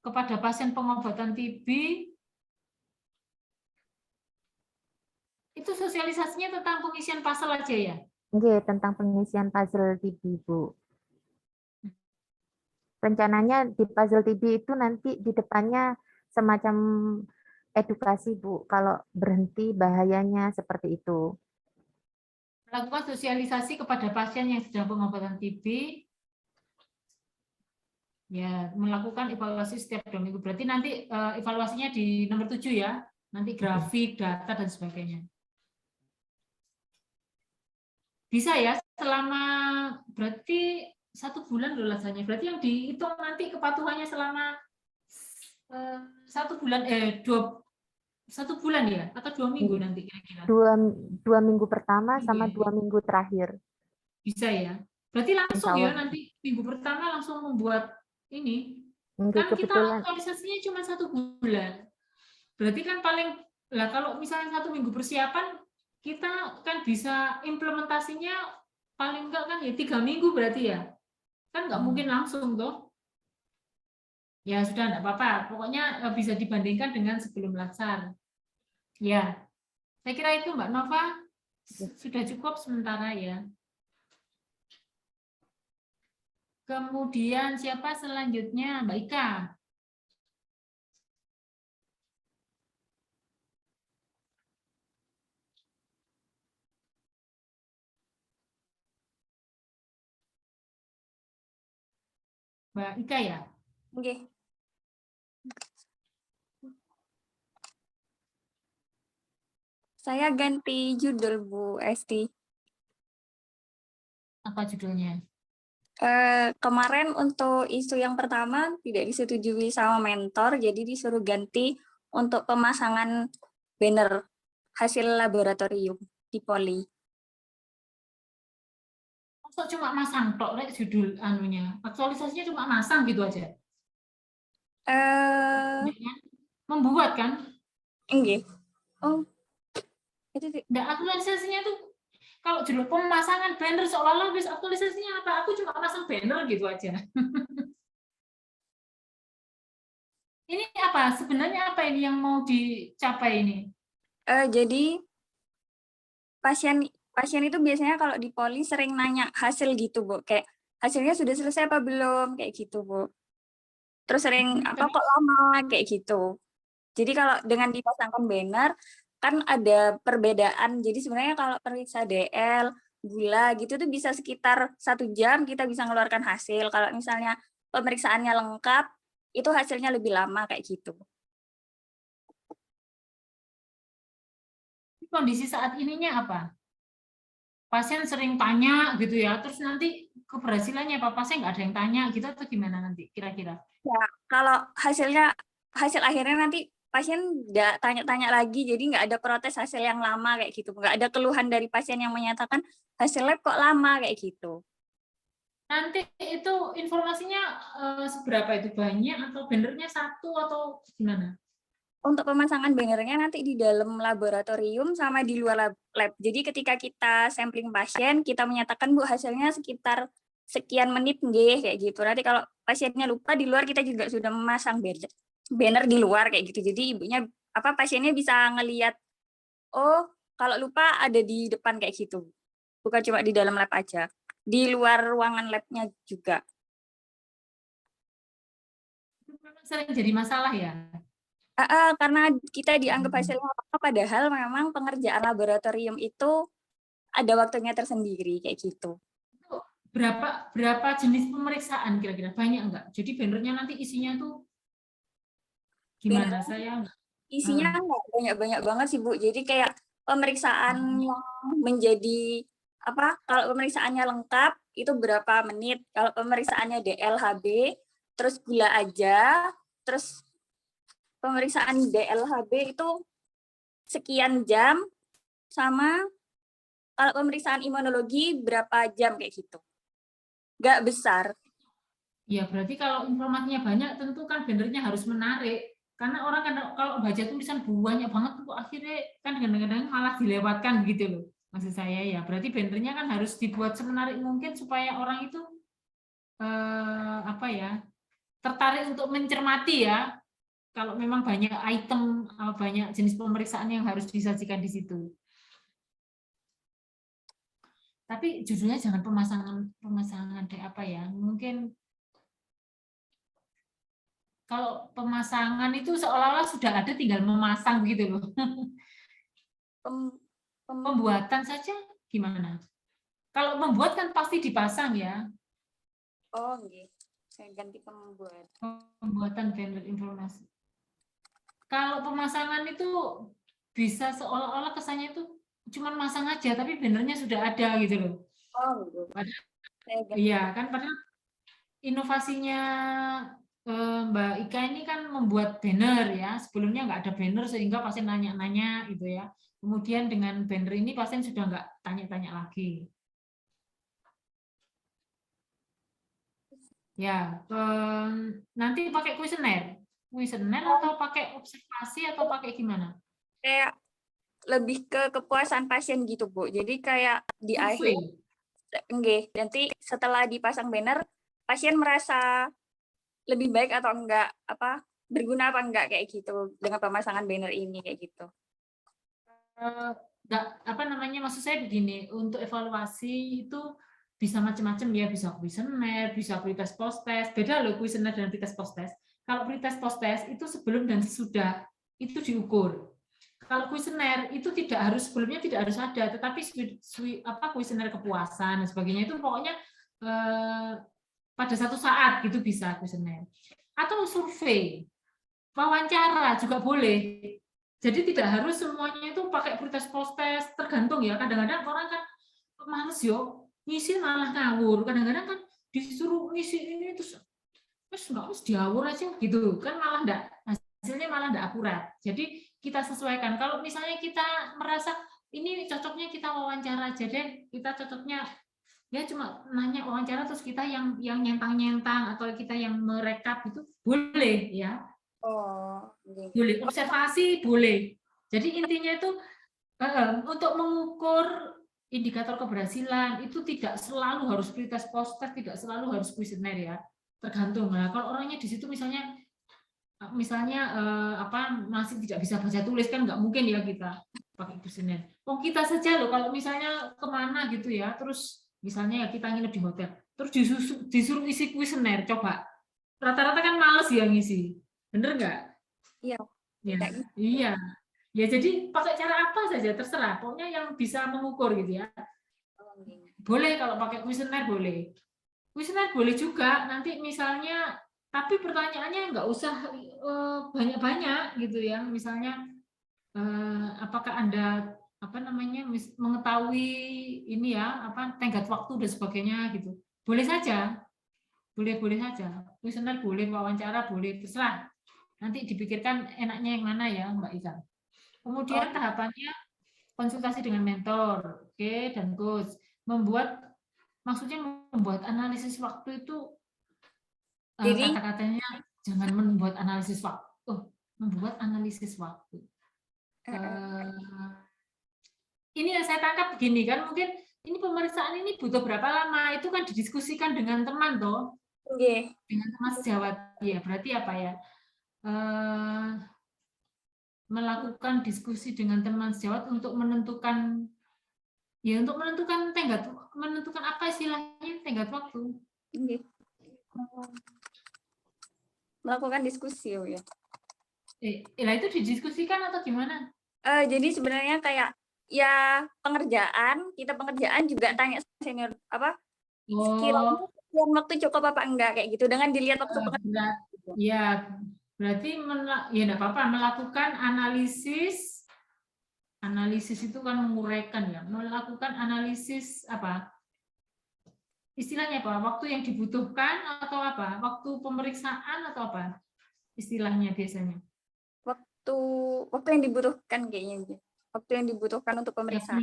kepada pasien pengobatan TB. Itu sosialisasinya tentang pengisian puzzle aja ya? Oke, tentang pengisian puzzle TB, Bu. Rencananya di puzzle TB itu nanti di depannya semacam edukasi, Bu. Kalau berhenti bahayanya seperti itu. Melakukan sosialisasi kepada pasien yang sedang pengobatan TB. Ya, melakukan evaluasi setiap 2 minggu. Berarti nanti evaluasinya di nomor 7 ya. Nanti grafik, data, dan sebagainya. Bisa ya, selama berarti 1 bulan loh rasanya. Berarti yang dihitung nanti kepatuhannya selama 1 bulan, 1 bulan ya? Atau 2 minggu nanti kira-kira? 2 minggu pertama sama Iya. 2 minggu terakhir. Bisa ya? Berarti langsung ya nanti minggu pertama langsung membuat ini. Kan kita aktualisasinya cuma 1 bulan. Berarti kan paling, lah kalau misalnya 1 minggu persiapan, kita kan bisa implementasinya paling enggak kan ya 3 minggu berarti ya. Kan nggak mungkin langsung toh. Ya sudah enggak apa-apa. Pokoknya bisa dibandingkan dengan sebelum Latsar. Ya. Saya kira itu Mbak Nova sudah cukup sementara ya. Kemudian siapa selanjutnya? Mbak Ika. Mbak Ika ya? Oke. Saya ganti judul Bu Esti. Apa judulnya? Kemarin untuk isu yang pertama tidak disetujui sama mentor, jadi disuruh ganti untuk pemasangan banner hasil laboratorium di Poli. Kok cuma masang tok rek judul anunya? Aktualisasinya cuma masang gitu aja? Membuat kan? Enggak. Oh. Itu nggak aktualisasinya tuh kalau judul pemasangan banner seolah-olah habis aktualisasinya apa? Aku cuma pasang banner gitu aja. Ini apa? Sebenarnya apa ini yang mau dicapai ini? Jadi pasien itu biasanya kalau di Poli sering nanya hasil gitu, Bu. Kayak hasilnya sudah selesai apa belum? Kayak gitu, Bu. Terus sering apa kok lama kayak gitu. Jadi kalau dengan dipasangkan banner kan ada perbedaan. Jadi sebenarnya kalau periksa DL, gula gitu tuh bisa sekitar 1 jam kita bisa mengeluarkan hasil. Kalau misalnya pemeriksaannya lengkap, itu hasilnya lebih lama kayak gitu. Kondisi saat ininya apa? Pasien sering tanya gitu ya, terus nanti keberhasilannya apa? Pasien nggak ada yang tanya gitu atau gimana nanti kira-kira? Ya, kalau hasil akhirnya nanti pasien nggak tanya-tanya lagi, jadi nggak ada protes hasil yang lama kayak gitu, nggak ada keluhan dari pasien yang menyatakan hasil lab kok lama kayak gitu. Nanti itu informasinya seberapa itu, banyak atau bannernya satu atau gimana? Untuk pemasangan bannernya nanti di dalam laboratorium sama di luar lab. Jadi ketika kita sampling pasien, kita menyatakan Bu hasilnya sekitar sekian menit nggih kayak gitu. Nanti kalau pasiennya lupa di luar kita juga sudah memasang banner di luar kayak gitu. Jadi ibunya pasiennya bisa ngelihat oh kalau lupa ada di depan kayak gitu. Bukan cuma di dalam lab aja. Di luar ruangan labnya juga. Memang sering jadi masalah ya. Karena kita dianggap hasilnya apa, padahal memang pengerjaan laboratorium itu ada waktunya tersendiri kayak gitu. Berapa jenis pemeriksaan kira-kira, banyak enggak? Jadi bannernya nanti isinya tuh gimana? Saya isinya nggak banyak-banyak banget sih Bu. Jadi kayak pemeriksaan yang menjadi kalau pemeriksaannya lengkap itu berapa menit, kalau pemeriksaannya DLHB terus gula aja, terus pemeriksaan DLHB itu sekian jam, sama kalau pemeriksaan imunologi berapa jam kayak gitu. Nggak besar. ya berarti kalau informasinya banyak tentu kan bannernya harus menarik. Karena orang kan kalau baca tulisan banyak banget tuh akhirnya kan kadang-kadang malah dilewatkan gitu loh. Maksud saya ya, berarti bannernya kan harus dibuat semenarik mungkin supaya orang itu tertarik untuk mencermati ya. Kalau memang banyak item, banyak jenis pemeriksaan yang harus disajikan di situ. Tapi judulnya jangan pemasangan kayak apa ya? Mungkin kalau pemasangan itu seolah-olah sudah ada, tinggal memasang gitu loh. Pembuatan saja gimana? Kalau membuat kan pasti dipasang ya. Oh, nggih. Saya ganti pembuat. Pembuatan banner informasi. Kalau pemasangan itu bisa seolah-olah kesannya itu cuma masang aja, tapi bannernya sudah ada gitu loh. Oh, padahal iya kan, padahal inovasinya Mbak Ika ini kan membuat banner ya. Sebelumnya nggak ada banner sehingga pasien nanya-nanya gitu ya. Kemudian dengan banner ini pasien sudah nggak tanya-tanya lagi. Ya, nanti pakai kuesioner atau pakai observasi atau pakai gimana? Kayak lebih ke kepuasan pasien gitu Bu. Jadi kayak di akhir, nanti setelah dipasang banner, pasien merasa lebih baik atau enggak, berguna apa enggak kayak gitu dengan pemasangan banner ini kayak gitu. Maksud saya begini, untuk evaluasi itu bisa macam-macam ya, bisa kuesioner, bisa pretest post-test. Beda loh kuesioner dan pretest post-test. Kalau pretest post-test itu sebelum dan sesudah itu diukur. Kalau kuesioner itu sebelumnya tidak harus ada, tetapi kuesioner kepuasan dan sebagainya itu pokoknya pada satu saat gitu bisa kuesioner. Atau survei, wawancara juga boleh. Jadi tidak harus semuanya itu pakai pretest post-test, tergantung ya. Kadang-kadang orang kan males yo, ngisi malah ngawur. Kadang-kadang kan disuruh ngisi ini terus nggak harus diawur aja gitu kan, malah hasilnya malah enggak akurat. Jadi kita sesuaikan. Kalau misalnya kita merasa ini cocoknya kita wawancara aja deh, kita cocoknya ya cuma nanya wawancara terus kita yang nyentang-nyentang atau kita yang merekap itu boleh ya. Boleh, observasi boleh. Jadi intinya itu untuk mengukur indikator keberhasilan itu tidak selalu harus pretest post-test, tidak selalu harus kuesioner ya. Tergantung. Nah, kalau orangnya di situ misalnya masih tidak bisa baca tulis kan nggak mungkin ya kita pakai kuesioner. Kita saja loh kalau misalnya kemana gitu ya, terus misalnya ya kita nginep di hotel, terus disuruh isi kuesioner, coba rata-rata kan males ya ngisi, bener nggak? Iya. Ya, iya. Ya jadi pakai cara apa saja terserah, pokoknya yang bisa mengukur gitu ya. Boleh kalau pakai kuesioner boleh. Kuesioner boleh juga nanti misalnya, tapi pertanyaannya nggak usah banyak-banyak gitu ya. Misalnya apakah Anda mengetahui ini ya, tenggat waktu dan sebagainya gitu. Boleh saja. Boleh saja. Kuesioner boleh, wawancara boleh, terserah. Nanti dipikirkan enaknya yang mana ya, Mbak Ika. Kemudian tahapannya konsultasi dengan mentor, oke, dan coach. Maksudnya membuat analisis waktu itu Jadi kata-katanya jangan membuat analisis waktu, membuat analisis waktu. Ini yang saya tangkap begini kan, mungkin ini pemeriksaan ini butuh berapa lama, itu kan didiskusikan dengan teman toh, dengan teman sejawat ya, berarti apa ya, melakukan diskusi dengan teman sejawat untuk menentukan menentukan apa istilahnya tenggat waktu. melakukan diskusi ya. Lah itu didiskusikan atau gimana? Jadi sebenarnya kayak ya kita pengerjaan juga tanya senior apa sekiranya yang waktu cukup apa enggak kayak gitu dengan dilihat waktu pengerjaan. Ya, berarti ya enggak apa-apa melakukan analisis. Analisis itu kan menguraikan ya, melakukan analisis apa? Istilahnya apa? Waktu yang dibutuhkan atau apa? Waktu pemeriksaan atau apa? Istilahnya biasanya. Waktu yang dibutuhkan kayaknya. Waktu yang dibutuhkan untuk pemeriksaan.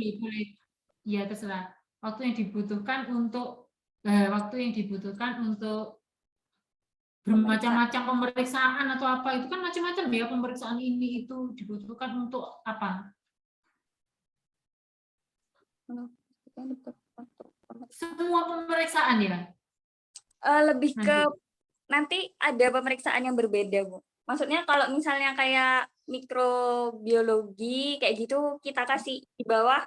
Ya, terserah. Waktu yang dibutuhkan untuk bermacam-macam pemeriksaan atau apa, itu kan macam-macam ya pemeriksaan ini itu dibutuhkan untuk apa? Semua pemeriksaan ya? Lebih ke nanti ada pemeriksaan yang berbeda, Bu. Maksudnya kalau misalnya kayak mikrobiologi kayak gitu kita kasih di bawah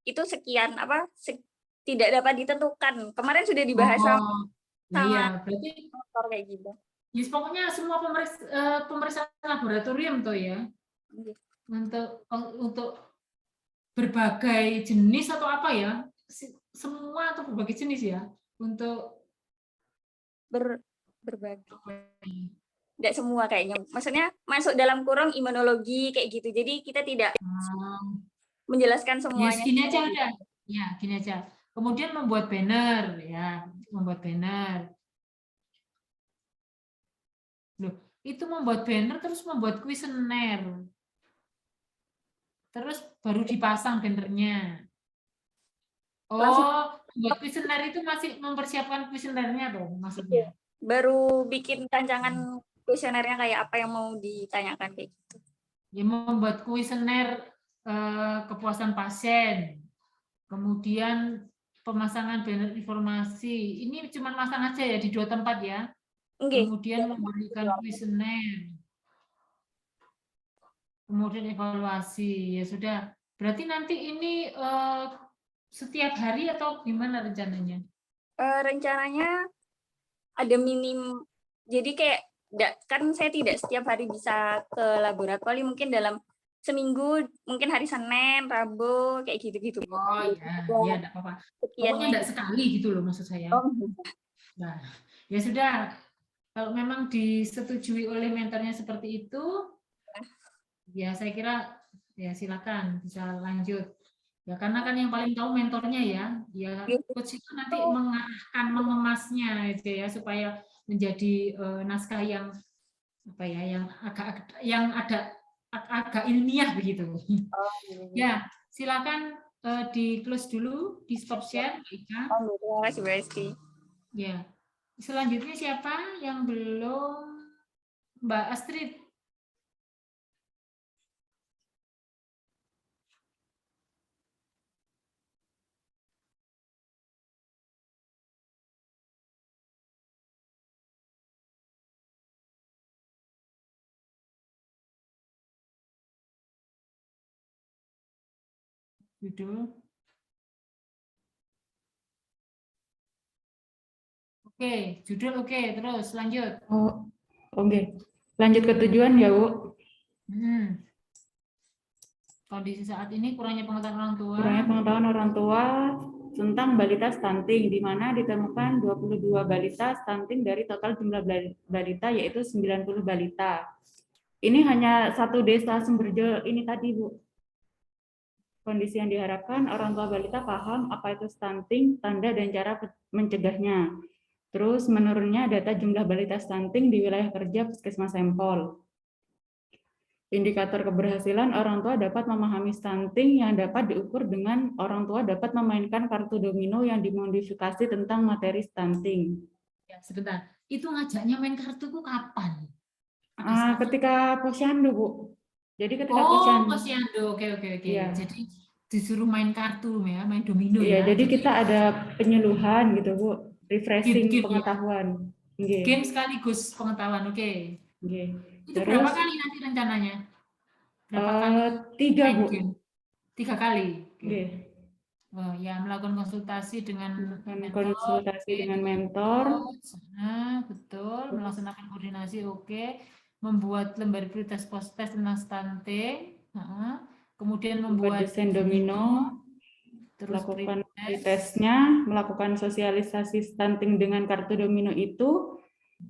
itu sekian tidak dapat ditentukan. Kemarin sudah dibahas sama berarti kayak gitu. Ya, pokoknya semua pemeriksaan laboratorium tuh ya. Untuk berbagai jenis atau apa ya? Semua atau berbagai jenis ya? Untuk berbagai. Tidak semua kayaknya. Maksudnya masuk dalam kurung imunologi kayak gitu. Jadi kita tidak menjelaskan semuanya. Ya, gini aja udah. Ya, gini aja. Kemudian membuat banner ya, membuat banner. Loh, itu membuat banner terus membuat kuesioner. Terus baru dipasang bannernya. Buat kuesioner itu masih mempersiapkan kuesionernya tuh maksudnya. Baru bikin rancangan kuesionernya kayak apa yang mau ditanyakan kayak gitu. Ya, membuat kuesioner kepuasan pasien. Kemudian pemasangan banner informasi. Ini cuma masang aja ya di 2 tempat ya. Kemudian memberikan kuesioner. Kemudian evaluasi. Ya sudah. Berarti nanti ini setiap hari atau gimana rencananya? Rencananya ada minim. Jadi kayak kan saya tidak setiap hari bisa ke laboratorium, mungkin dalam seminggu, mungkin hari Senin, Rabu, kayak gitu-gitu. Oh ya, enggak apa-apa. Pokoknya enggak sekali gitu loh maksud saya. Nah, ya sudah. Kalau memang disetujui oleh mentornya seperti itu, ya saya kira ya silakan bisa lanjut. Ya karena kan yang paling tahu mentornya ya. Ya coach itu nanti mengarahkan, mengemasnya gitu ya supaya menjadi naskah yang apa ya, yang agak ilmiah begitu. Ya, silakan di close dulu, di stop share, Ika. Terima kasih, Bu Esti. Ya, selanjutnya siapa yang belum? Mbak Astrid. Judul. Oke, judul oke, terus lanjut. Oke. Lanjut ke tujuan ya, Bu. Kondisi saat ini kurangnya pengetahuan orang tua. Kurangnya pengetahuan orang tua tentang balita stunting, di mana ditemukan 22 balita stunting dari total jumlah balita yaitu 90 balita. Ini hanya satu desa Sumberjo ini tadi, Bu. Kondisi yang diharapkan orang tua balita paham apa itu stunting, tanda dan cara mencegahnya. Terus menurunnya data jumlah balita stunting di wilayah kerja Puskesmas Sempol. Indikator keberhasilan orang tua dapat memahami stunting yang dapat diukur dengan orang tua dapat memainkan kartu domino yang dimodifikasi tentang materi stunting. Ya, sebentar. Itu ngajaknya main kartu itu kapan? Ketika posyandu, Bu. Jadi ketika Oh, posyandu. posyandu. Oke. Iya. Jadi disuruh main kartu ya, main domino Iya, ya. jadi kita ada penyuluhan gitu, Bu. Refreshing Game, pengetahuan. Nggih. game sekaligus pengetahuan. Oke. Nggih. Itu Terus, berapa kali nanti rencananya? Berapa kali 3, main Bu. game? 3 kali. Oke. Nggih. Oh, ya, melakukan konsultasi dengan Konsultasi dengan mentor. Betul, melaksanakan koordinasi, oke. Membuat lembar prioritas post-test tentang stunting, kemudian membuat desain domino, terus lakukan pretest. pretestnya, melakukan sosialisasi stunting dengan kartu domino itu,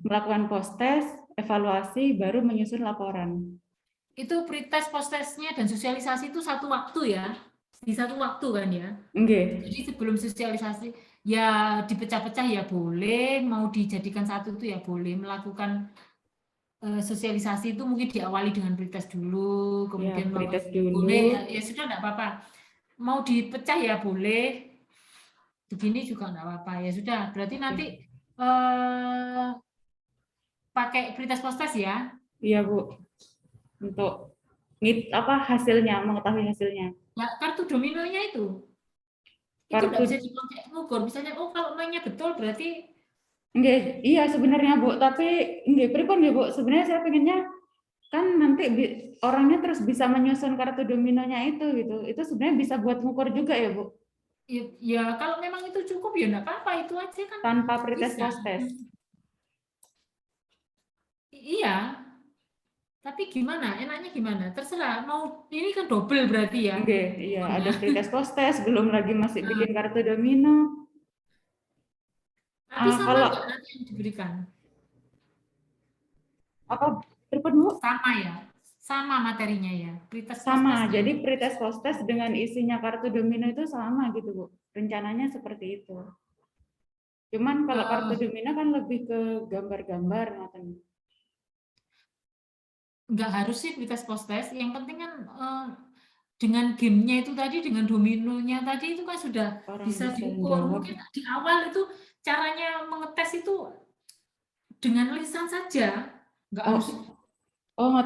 melakukan post-test, evaluasi, baru menyusun laporan. Itu pretest, post-testnya dan sosialisasi itu satu waktu ya? Di satu waktu kan ya? Nggih. Jadi sebelum sosialisasi ya dipecah-pecah ya boleh, mau dijadikan satu itu ya boleh. Melakukan sosialisasi itu mungkin diawali dengan pretest dulu, kemudian Ya, pretest dulu. boleh ya sudah enggak apa-apa. Mau dipecah ya boleh. Begini juga enggak apa-apa. Ya sudah, berarti nanti pakai pretest post-test ya? Iya, Bu. Untuk hasilnya, mengetahui hasilnya. Ya, kartu dominonya itu enggak bisa dipakai ngukur. Misalnya, oh kalau mainnya betul berarti Nggih, iya sebenarnya, Bu, tapi nggih pripun nggih, Bu? Sebenarnya saya pengennya kan nanti orangnya terus bisa menyusun kartu dominonya itu gitu. Itu sebenarnya bisa buat ngukur juga ya, Bu? Ya kalau memang itu cukup ya enggak apa-apa, itu aja kan. Tanpa pretest bisa. post-test. Iya. Tapi gimana? Enaknya gimana? Terserah. Mau ini kan double berarti ya. Nggih, iya ada pretest post-test, belum lagi masih bikin kartu domino. Tapi sama kalau enggak nanti yang diberikan? Apa pripun, Bu? Sama ya. Sama materinya ya. Pretest Sama. post-test. Jadi pretest post-test dengan isinya kartu domino itu sama gitu, Bu. Rencananya seperti itu. Cuman kalau kartu domino kan lebih ke gambar-gambar ngoten. Enggak harus sih pretest post-test. Yang penting kan dengan gamenya itu tadi, dengan dominonya tadi itu kan sudah bisa diukur. Mungkin di awal itu caranya mengetes itu dengan lisan saja, nggak harus.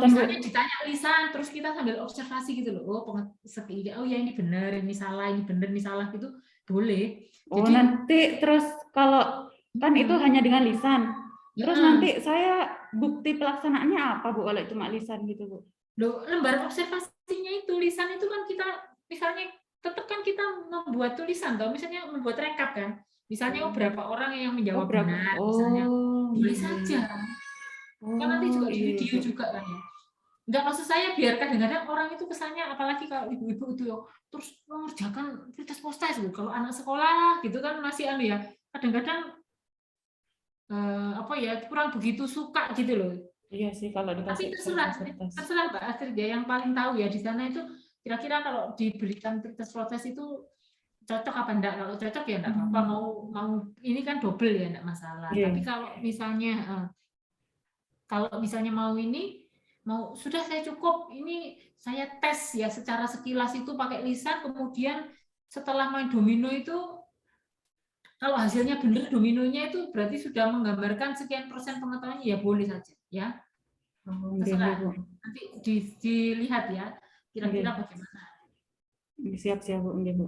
Misalnya ditanya lisan, terus kita sambil observasi gitu loh. Oh ya ini benar, ini salah, ini benar, ini salah gitu boleh. Jadi, nanti terus kalau kan itu hanya dengan lisan. Terus nanti saya bukti pelaksanaannya apa, Bu, kalau cuma lisan gitu, Bu? Loh, lembar observasinya itu lisan itu kan kita misalnya tetap kan kita membuat tulisan toh, misalnya membuat rekap kan. Misalnya berapa orang yang menjawab benar, misalnya tulis saja. Kan nanti juga di video juga kan ya. Enggak, maksud saya biar kadang-kadang orang itu kesannya apalagi kalau ibu-ibu itu terus mengerjakan pretest post-test kalau anak sekolah gitu kan masih ya kadang-kadang kurang begitu suka gitu loh. Iya sih kalau dikasih. Tapi terserah Mbak Astrid ya, yang paling tahu ya di sana itu kira-kira kalau diberikan pretest post-test itu cocok apa enggak. Kalau cocok ya enggak apa-apa, mau ini kan double ya enggak masalah. Tapi kalau misalnya mau sudah saya cukup ini saya tes ya secara sekilas itu pakai lisan, kemudian setelah main domino itu kalau hasilnya benar dominonya itu berarti sudah menggambarkan sekian persen pengetahuannya ya boleh saja ya. Terserah. Nanti dilihat ya kira-kira bagaimana. Siap Bu, Bu.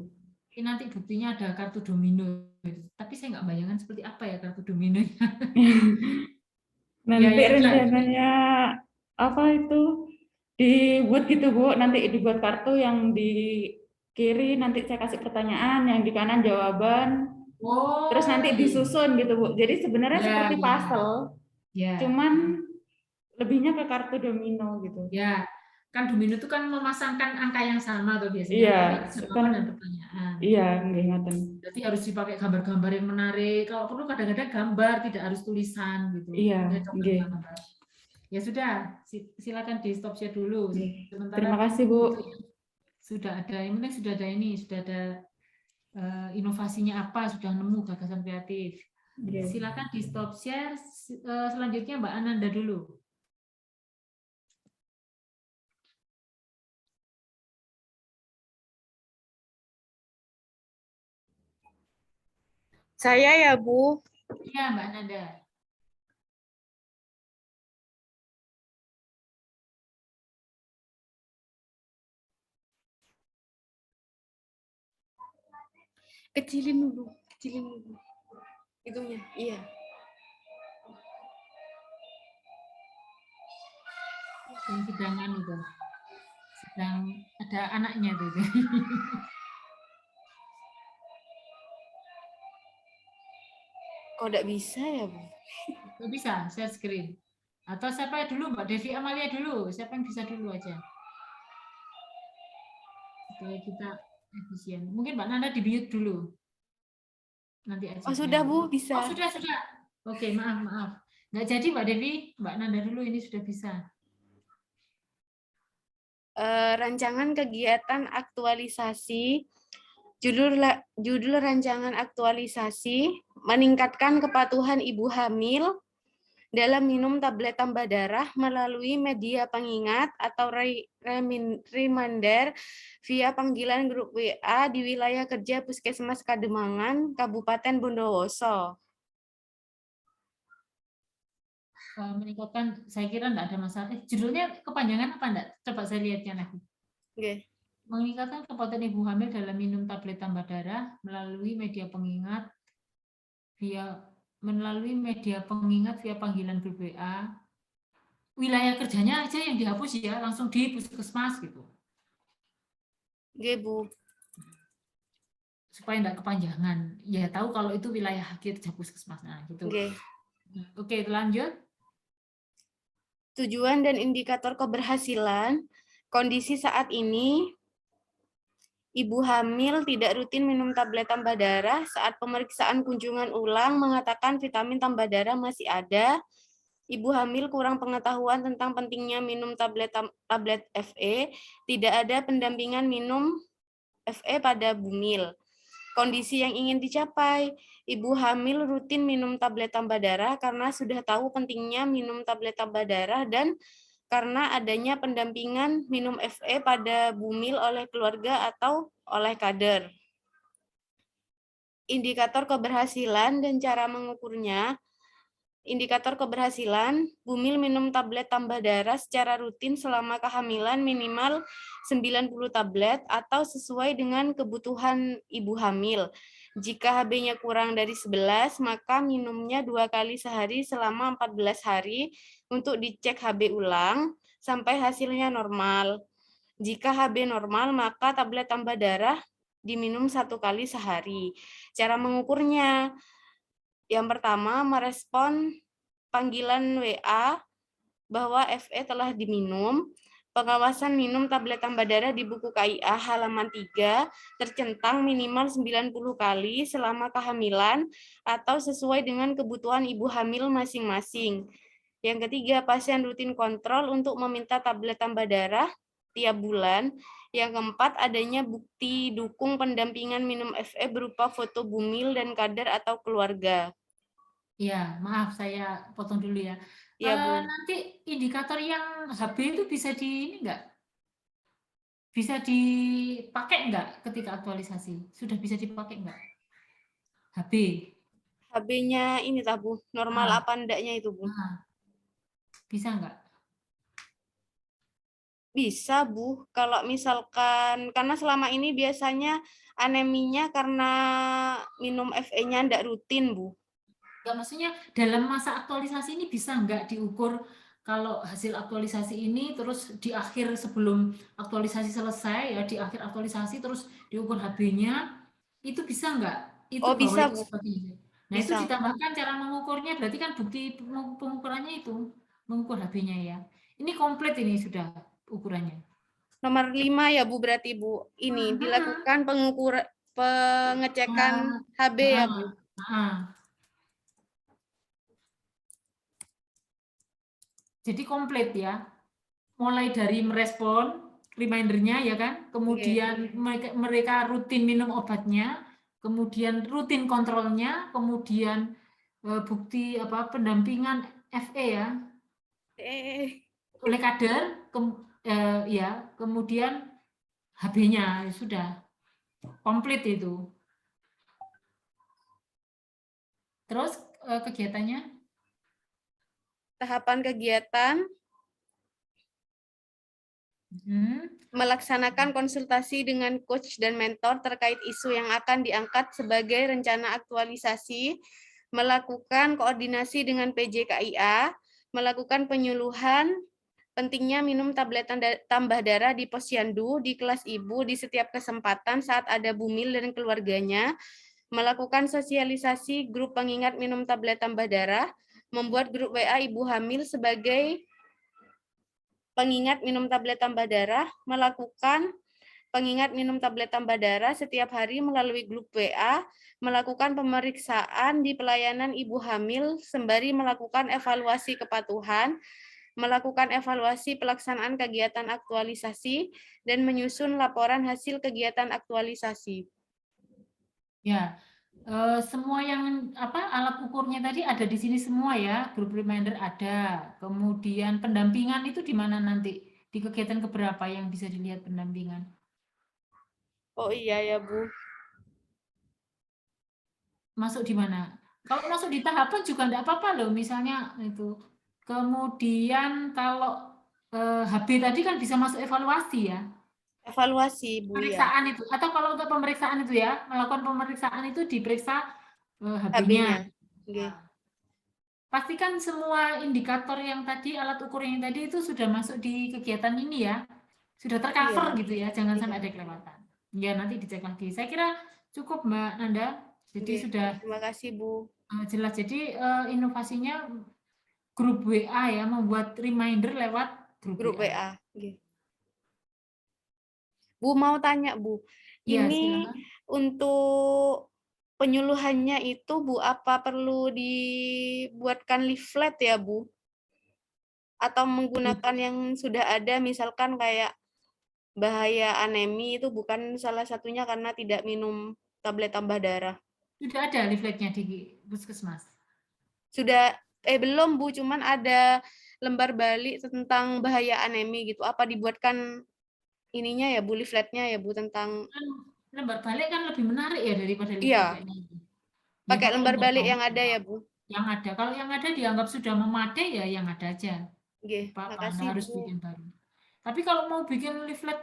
Ini nanti buktinya ada kartu domino, tapi saya nggak bayangkan seperti apa ya kartu dominonya. Nanti rencananya apa itu dibuat gitu, Bu, nanti dibuat kartu yang di kiri nanti saya kasih pertanyaan, yang di kanan jawaban. Terus nanti disusun gitu, Bu. Jadi sebenarnya seperti puzzle. Cuman lebihnya ke kartu domino gitu. Ya. Kan domino itu kan memasangkan angka yang sama tuh biasanya. Iya, kan pertanyaan. Iya, nggih. Berarti harus dipakai gambar-gambar yang menarik. Kalau perlu kadang-kadang gambar, tidak harus tulisan gitu. Iya, nggih. Ya sudah, silakan di stop share dulu. Sementara terima kasih, Bu. Sudah ada, yang penting sudah ada inovasinya apa, sudah nemu gagasan kreatif. Silakan di stop share. Selanjutnya Mbak Ananda dulu. Saya ya, Bu. Iya, Mbak Ananda. Kecilin dulu. Itunya, iya. Yang sedang itu. Sedang ada anaknya tuh. Kok nggak bisa ya, Bu? Nggak bisa share screen. Atau siapa dulu, Mbak Devi Amalia dulu. Siapa yang bisa dulu aja. Supaya kita efisien. Mungkin Mbak Nanda di-mute dulu. Nanti aja. Oh, sudah, Bu, bisa. Oh, sudah. Oke, maaf. Nggak jadi Mbak Devi, Mbak Nanda dulu ini sudah bisa. Rancangan kegiatan aktualisasi, judul rancangan aktualisasi, meningkatkan kepatuhan ibu hamil dalam minum tablet tambah darah melalui media pengingat atau reminder via panggilan grup WA di wilayah kerja Puskesmas Kademangan, Kabupaten Bondowoso. Meningkatkan, saya kira enggak ada masalah. Judulnya kepanjangan apa enggak? Coba saya lihatnya lagi. Oke. Meningkatkan kepatuhan ibu hamil dalam minum tablet tambah darah melalui media pengingat via panggilan grup WA. Wilayah kerjanya aja yang dihapus ya, langsung di puskesmas gitu. Oke, Bu. Supaya enggak kepanjangan. Ya tahu kalau itu wilayah kerja puskesmas. Nah, gitu. Oke, lanjut. Tujuan dan indikator keberhasilan, kondisi saat ini, ibu hamil tidak rutin minum tablet tambah darah saat pemeriksaan kunjungan ulang mengatakan vitamin tambah darah masih ada. Ibu hamil kurang pengetahuan tentang pentingnya minum tablet FE, tidak ada pendampingan minum FE pada bumil. Kondisi yang ingin dicapai, ibu hamil rutin minum tablet tambah darah karena sudah tahu pentingnya minum tablet tambah darah dan karena adanya pendampingan minum FE pada bumil oleh keluarga atau oleh kader. Indikator keberhasilan dan cara mengukurnya. Indikator keberhasilan, bumil minum tablet tambah darah secara rutin selama kehamilan minimal 90 tablet atau sesuai dengan kebutuhan ibu hamil. Jika HB-nya kurang dari 11, maka minumnya 2 kali sehari selama 14 hari untuk dicek HB ulang sampai hasilnya normal. Jika HB normal, maka tablet tambah darah diminum 1 kali sehari. Cara mengukurnya, yang pertama, merespon panggilan WA bahwa FE telah diminum. Pengawasan minum tablet tambah darah di buku KIA halaman 3 tercentang minimal 90 kali selama kehamilan atau sesuai dengan kebutuhan ibu hamil masing-masing. Yang ketiga, pasien rutin kontrol untuk meminta tablet tambah darah tiap bulan. Yang keempat, adanya bukti dukung pendampingan minum FE berupa foto bumil dan kader atau keluarga. Ya, maaf saya potong dulu ya. Ya, Bu. Nanti indikator yang HB itu bisa ini enggak? Bisa dipakai enggak ketika aktualisasi? Sudah bisa dipakai enggak? HB. HB-nya ini tah, Bu. Normal apa enggaknya itu, Bu? Bisa enggak? Bisa, Bu. Kalau misalkan, karena selama ini biasanya aneminya karena minum FE-nya enggak rutin, Bu. Enggak, maksudnya dalam masa aktualisasi ini bisa enggak diukur kalau hasil aktualisasi ini terus di akhir sebelum aktualisasi selesai ya, di akhir aktualisasi terus diukur HB-nya, itu bisa enggak? Itu bisa, Bu. Nah, itu ditambahkan cara mengukurnya, berarti kan bukti pengukurannya itu mengukur HB-nya ya. Ini komplit ini sudah ukurannya. Nomor 5 ya, Bu, berarti, Bu. Ini dilakukan pengecekan HB ya, Bu. Jadi komplit ya. Mulai dari merespon remindernya ya kan, kemudian mereka rutin minum obatnya, kemudian rutin kontrolnya, kemudian bukti apa pendampingan FE ya oleh kader, ya, kemudian HB-nya sudah komplit itu. Terus kegiatannya? Tahapan kegiatan melaksanakan konsultasi dengan coach dan mentor terkait isu yang akan diangkat sebagai rencana aktualisasi, melakukan koordinasi dengan PJKIA, melakukan penyuluhan pentingnya minum tablet tambah darah di posyandu, di kelas ibu, di setiap kesempatan saat ada Bumil dan keluarganya, melakukan sosialisasi grup pengingat minum tablet tambah darah, membuat grup WA ibu hamil sebagai pengingat minum tablet tambah darah, melakukan pengingat minum tablet tambah darah setiap hari melalui grup WA, melakukan pemeriksaan di pelayanan ibu hamil sembari melakukan evaluasi kepatuhan, melakukan evaluasi pelaksanaan kegiatan aktualisasi, dan menyusun laporan hasil kegiatan aktualisasi. Ya, semua yang alat ukurnya tadi ada di sini semua ya, grup reminder ada. Kemudian pendampingan itu di mana nanti? Di kegiatan keberapa yang bisa dilihat pendampingan? Oh iya ya, Bu. Masuk di mana? Kalau masuk di tahapan juga enggak apa-apa loh, misalnya itu. Kemudian kalau HB tadi kan bisa masuk evaluasi ya. Evaluasi, Bu, ya. Pemeriksaan itu, atau kalau untuk pemeriksaan itu ya, melakukan pemeriksaan itu diperiksa HB-nya. Okay. Pastikan semua indikator yang tadi, alat ukur yang tadi itu sudah masuk di kegiatan ini ya. Sudah tercover gitu ya, jangan sampai ada kelewatan. Ya, nanti dicek lagi. Saya kira cukup Mbak Nanda. Jadi sudah terima kasih, Bu. Jelas. Jadi inovasinya grup WA ya, membuat reminder lewat grup WA. Bu, mau tanya, Bu. Ya, Ini silakan. untuk penyuluhannya itu, Bu, apa perlu dibuatkan leaflet ya, Bu? Atau menggunakan yang sudah ada, misalkan kayak bahaya anemi itu bukan salah satunya karena tidak minum tablet tambah darah. Sudah ada leafletnya di Puskesmas? Sudah, belum, Bu, cuman ada lembar balik tentang bahaya anemi gitu. Apa dibuatkan ininya ya, Bu, leafletnya ya, Bu, tentang lembar balik kan lebih menarik ya daripada leaflet kayaknya. Ya, pakai lembar balik yang ada ya, Bu. Yang ada. Kalau yang ada dianggap sudah memadai ya yang ada aja. Apa-apa, Anda harus bikin baru. Tapi kalau mau bikin leaflet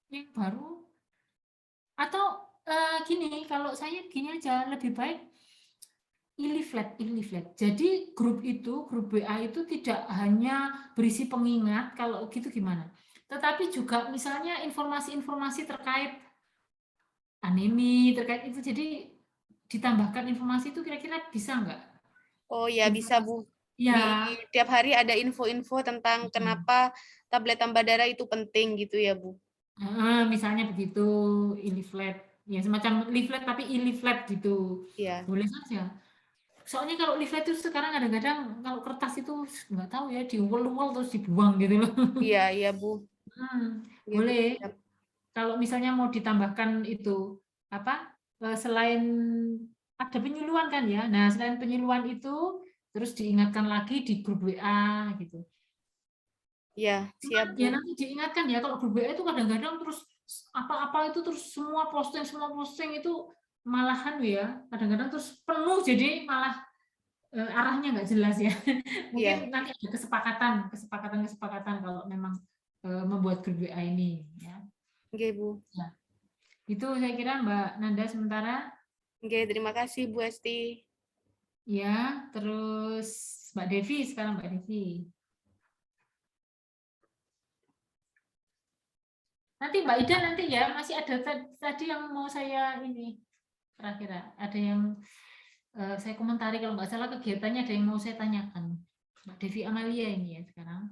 yang baru atau gini, kalau saya gini aja lebih baik e-leaflet. Jadi grup WA itu tidak hanya berisi pengingat, kalau gitu gimana? Tetapi juga misalnya informasi-informasi terkait anemi, terkait itu, jadi ditambahkan informasi itu kira-kira bisa nggak? Oh ya, bisa, Bu. Ya. Di tiap hari ada info-info tentang kenapa tablet tambah darah itu penting gitu ya, Bu. Misalnya begitu, e-leaflet. Ya, semacam leaflet tapi e-leaflet gitu. Iya. Boleh saja. Soalnya kalau leaflet itu sekarang kadang-kadang kalau kertas itu nggak tahu ya, diuwel-uwel terus dibuang gitu loh. Iya, Bu. Boleh. Kalau misalnya mau ditambahkan itu selain ada penyuluhan kan ya. Nah, selain penyuluhan itu terus diingatkan lagi di grup WA gitu. Ya, siap, Bu. Ya nanti diingatkan ya, kalau grup WA itu kadang-kadang terus apa-apa itu terus semua posting itu malahan ya, kadang-kadang terus penuh, jadi malah arahnya nggak jelas ya. Mungkin nanti ada kesepakatan kalau memang membuat grup WA ini ya. Oke, Bu. Ya. Itu saya kira Mbak Nanda sementara. Oke, terima kasih Bu Esti. Ya, terus Mbak Devi sekarang, Mbak Devi. Nanti Mbak Ida nanti ya, masih ada tadi yang mau saya ini terakhir ada yang saya komentari, kalau nggak salah kegiatannya ada yang mau saya tanyakan. Mbak Devi Amalia ini ya sekarang.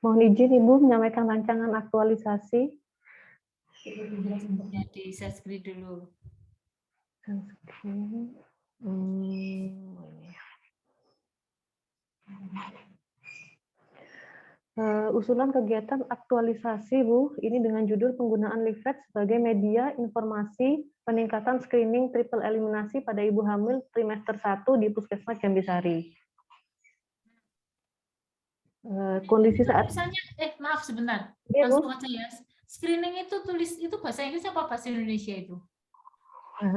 Mohon izin Ibu menyampaikan rancangan aktualisasi. Di share screen dulu. Usulan kegiatan aktualisasi, Bu. Ini dengan judul penggunaan leaflet sebagai media informasi peningkatan screening triple eliminasi pada ibu hamil trimester 1 di Puskesmas Jambisari. Kondisi saat Misalnya, maaf sebentar, Iya, Bu. langsung aja ya. Screening itu tulis itu bahasa Inggris apa bahasa Indonesia itu?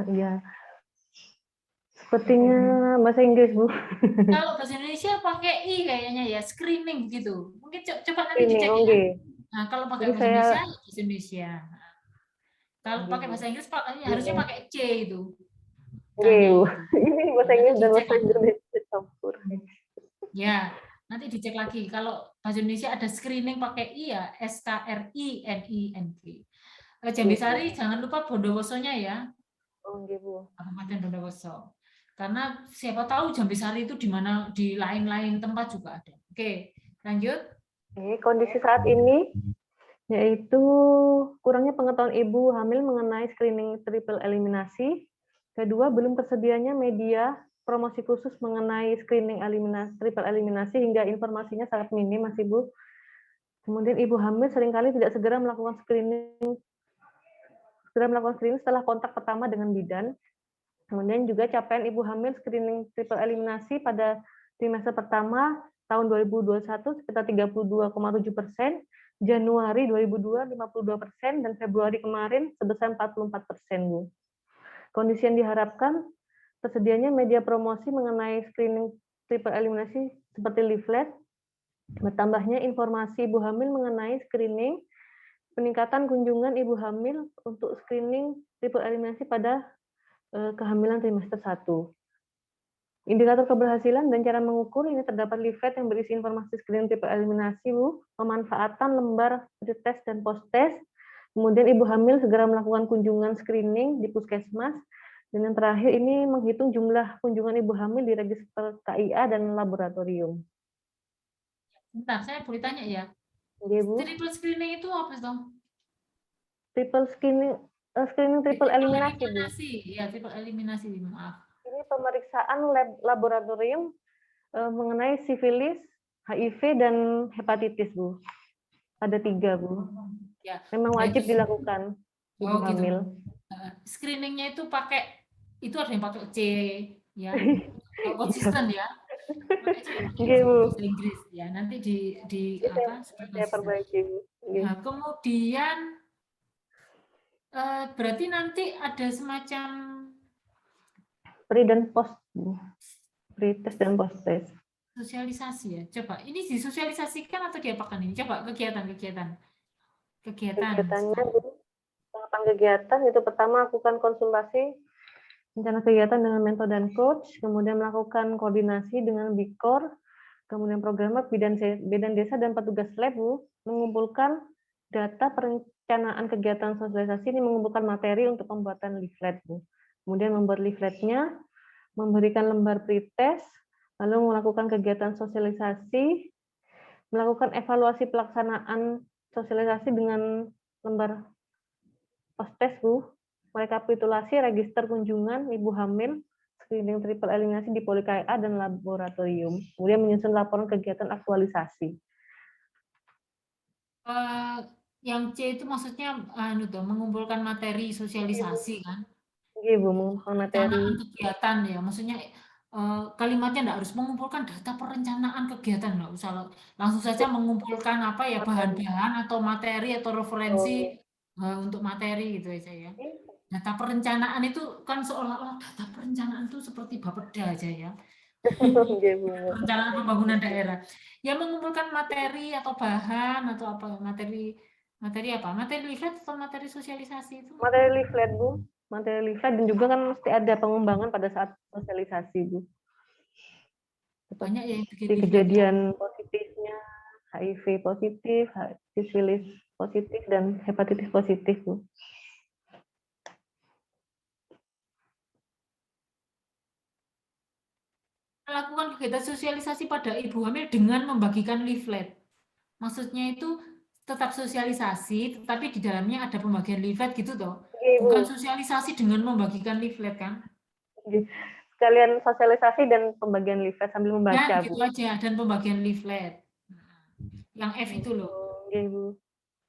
Iya. Sepertinya bahasa Inggris, Bu. Kalau bahasa Indonesia pakai I kayaknya ya, screening gitu. Mungkin coba nanti Ini, dicek ya. oke. Nah, kalau pakai Jadi bahasa saya Indonesia, ya bahasa Indonesia. Kalau Oke, pakai Bu. bahasa Inggris harusnya pakai C itu. Oke, Bu. Ini bahasa Inggris dan Nanti bahasa dicek. Indonesia campur. Ya, nanti dicek lagi. Kalau bahasa Indonesia ada screening pakai I ya, SKRINING. Jambisari jangan lupa Bondowosonya ya. Oke, Bu. Kabupaten Bondowoso. Karena siapa tahu Jambisari itu di mana di lain-lain tempat juga ada. Oke, lanjut. Oke, kondisi saat ini yaitu kurangnya pengetahuan ibu hamil mengenai screening triple eliminasi. Kedua, belum tersedianya media promosi khusus mengenai screening triple eliminasi hingga informasinya sangat minim, Mas Ibu. Kemudian ibu hamil seringkali tidak segera melakukan screening setelah kontak pertama dengan bidan. Kemudian juga capaian ibu hamil screening triple eliminasi pada trimester pertama tahun 2021 sekitar 32,7%, Januari 2002 52%, dan Februari kemarin sebesar 44%, Bu. Kondisi yang diharapkan tersedianya media promosi mengenai screening triple eliminasi seperti leaflet, bertambahnya informasi ibu hamil mengenai screening, peningkatan kunjungan ibu hamil untuk screening triple eliminasi pada kehamilan trimester 1. Indikator keberhasilan dan cara mengukur ini terdapat leaflet yang berisi informasi screening triple eliminasi, Bu, pemanfaatan lembar pretest dan post-test, kemudian ibu hamil segera melakukan kunjungan screening di puskesmas, dan yang terakhir ini menghitung jumlah kunjungan ibu hamil di register KIA dan laboratorium. Bentar, saya boleh tanya ya. Oke, Bu. Triple screening itu apa dong? Triple screening triple eliminasi, Bu. Ya, triple eliminasi, maaf. Ini pemeriksaan laboratorium mengenai sifilis, HIV, dan hepatitis, Bu. Ada 3, Bu. Ya. Memang wajib dilakukan ibu hamil. Screeningnya itu itu ada yang pakai C, ya. Konsisten ya. Oke, Bu. Bahasa Inggris ya. Nanti Saya perbaiki, Bu. Nah, kemudian berarti nanti ada semacam pre dan post, pre-test dan post-test. Sosialisasi ya. Coba, ini disosialisasikan atau diapakan ini? Coba kegiatan-kegiatan. Kegiatannya, tahapan kegiatan itu pertama lakukan konsultasi rencana kegiatan dengan mentor dan coach, kemudian melakukan koordinasi dengan BIKOR, kemudian programmer, bidan desa dan petugas lab, Bu, mengumpulkan data perencanaan kegiatan sosialisasi ini, mengumpulkan materi untuk pembuatan leaflet, Bu. Kemudian membuat leafletnya, memberikan lembar pretest, lalu melakukan kegiatan sosialisasi, melakukan evaluasi pelaksanaan sosialisasi dengan lembar post-test, Bu, merekapitulasi register kunjungan ibu hamil, screening triple eliminasi di Poli KIA dan laboratorium, kemudian menyusun laporan kegiatan aktualisasi. Yang C itu maksudnya mengumpulkan materi sosialisasi kan? Iya, Bu, mengumpulkan materi kegiatan ya, maksudnya kalimatnya enggak harus mengumpulkan data perencanaan kegiatan, enggak usah langsung saja mengumpulkan bahan-bahan atau materi atau referensi untuk materi gitu aja ya. Data perencanaan itu kan seolah-olah data perencanaan itu seperti Bapeda aja ya. Perencanaan pembangunan daerah. Ya mengumpulkan materi atau bahan atau materi apa? Materi leaflet atau materi sosialisasi itu? Materi leaflet, Bu. Materi leaflet, dan juga kan mesti ada pengembangan pada saat sosialisasi, Bu. Banyak ya seperti kejadian positifnya, HIV positif, sifilis positif, dan hepatitis positif, Bu. Melakukan kegiatan sosialisasi pada ibu hamil dengan membagikan leaflet. Maksudnya itu tetap sosialisasi, tetapi di dalamnya ada pembagian leaflet gitu toh. Bukan sosialisasi dengan membagikan leaflet kan? Sekalian sosialisasi dan pembagian leaflet sambil membaca, gitu Bu. Aja, dan pembagian leaflet. Yang F itu loh. Nggih, Bu.